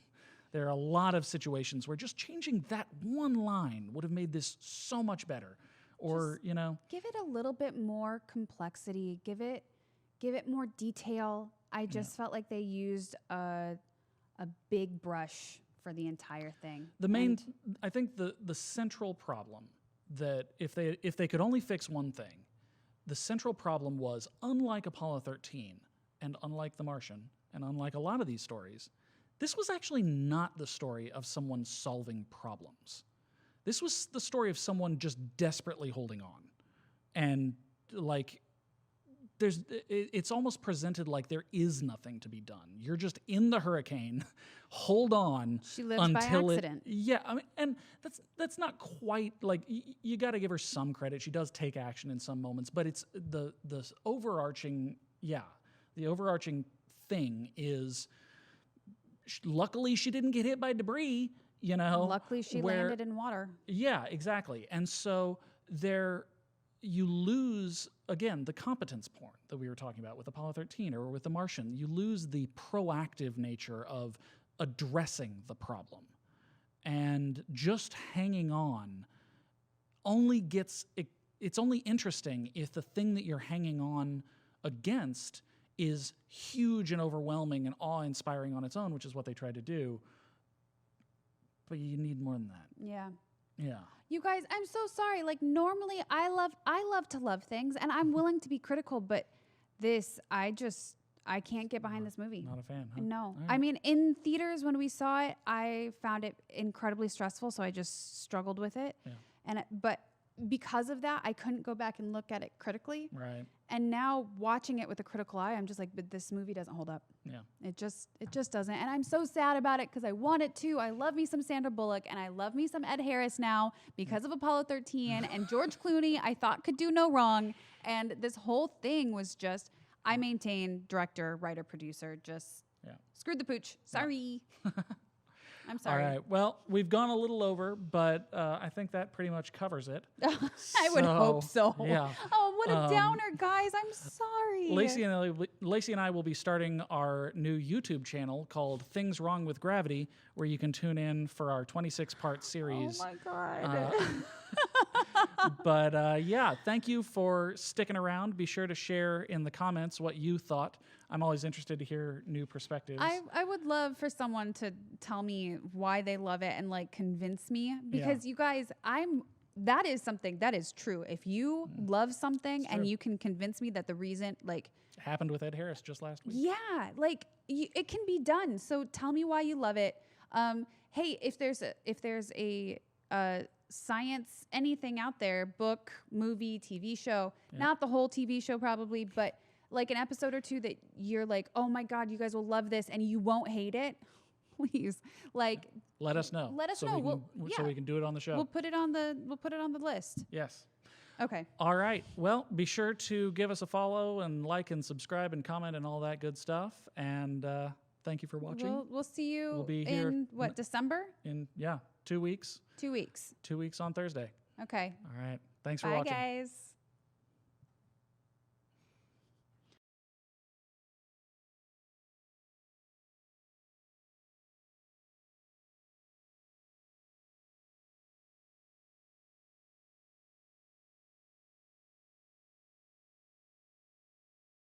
There are a lot of situations where just changing that one line would have made this so much better. Or, give it a little bit more complexity, give it more detail. I just felt like they used a big brush for the entire thing. I think the central problem, that if they could only fix one thing, the central problem was, unlike Apollo 13 and unlike The Martian and unlike a lot of these stories, this was actually not the story of someone solving problems. This was the story of someone just desperately holding on. And it's almost presented like there is nothing to be done. You're just in the hurricane, hold on. She lives until by accident. And that's not quite, you got to give her some credit. She does take action in some moments, but it's the overarching thing is, luckily she didn't get hit by debris. Luckily she landed in water. Yeah, exactly. And so you lose, again, the competence porn that we were talking about with Apollo 13 or with The Martian. You lose the proactive nature of addressing the problem. And just hanging on only it's only interesting if the thing that you're hanging on against is huge and overwhelming and awe-inspiring on its own, which is what they tried to do. But you need more than that. Yeah. Yeah. You guys, I'm so sorry. Like normally I love to love things and I'm willing to be critical, but this, I can't get behind this movie. Not a fan, huh? No. Right. I mean, in theaters when we saw it, I found it incredibly stressful, so I just struggled with it. Yeah. But because of that, I couldn't go back and look at it critically. Right. And now watching it with a critical eye, I'm just like, but this movie doesn't hold up. Yeah. It just doesn't. And I'm so sad about it because I want it to. I love me some Sandra Bullock and I love me some Ed Harris now because of Apollo 13 and George Clooney I thought could do no wrong. And this whole thing was just, I maintain director, writer, producer, just screwed the pooch. Sorry. I'm sorry. All right. Well, we've gone a little over, but I think that pretty much covers it. I would hope so. Yeah. Oh, what a downer, guys. I'm sorry. Lacey and I will be starting our new YouTube channel called Things Wrong with Gravity, where you can tune in for our 26-part series. Oh, my God. But yeah, thank you for sticking around. Be sure to share in the comments what you thought. I'm always interested to hear new perspectives. I would love for someone to tell me why they love it and like convince me because you guys, that is something that is true. If you love something and you can convince me that the reason like happened with Ed Harris just last week. Yeah, like it can be done. So tell me why you love it. Hey, if there's a science anything out there, book, movie, TV show, not the whole TV show probably, but like an episode or two that you're like, oh my God, you guys will love this and you won't hate it, please, like let us know. Let us know. So we can do it on the show. We'll put it on the list. Yes. Okay. All right. Well, be sure to give us a follow and like and subscribe and comment and all that good stuff. And thank you for watching. We'll see you We'll be here in what, December? In 2 weeks. 2 weeks. 2 weeks on Thursday. Okay. All right. Thanks for Bye, watching. guys.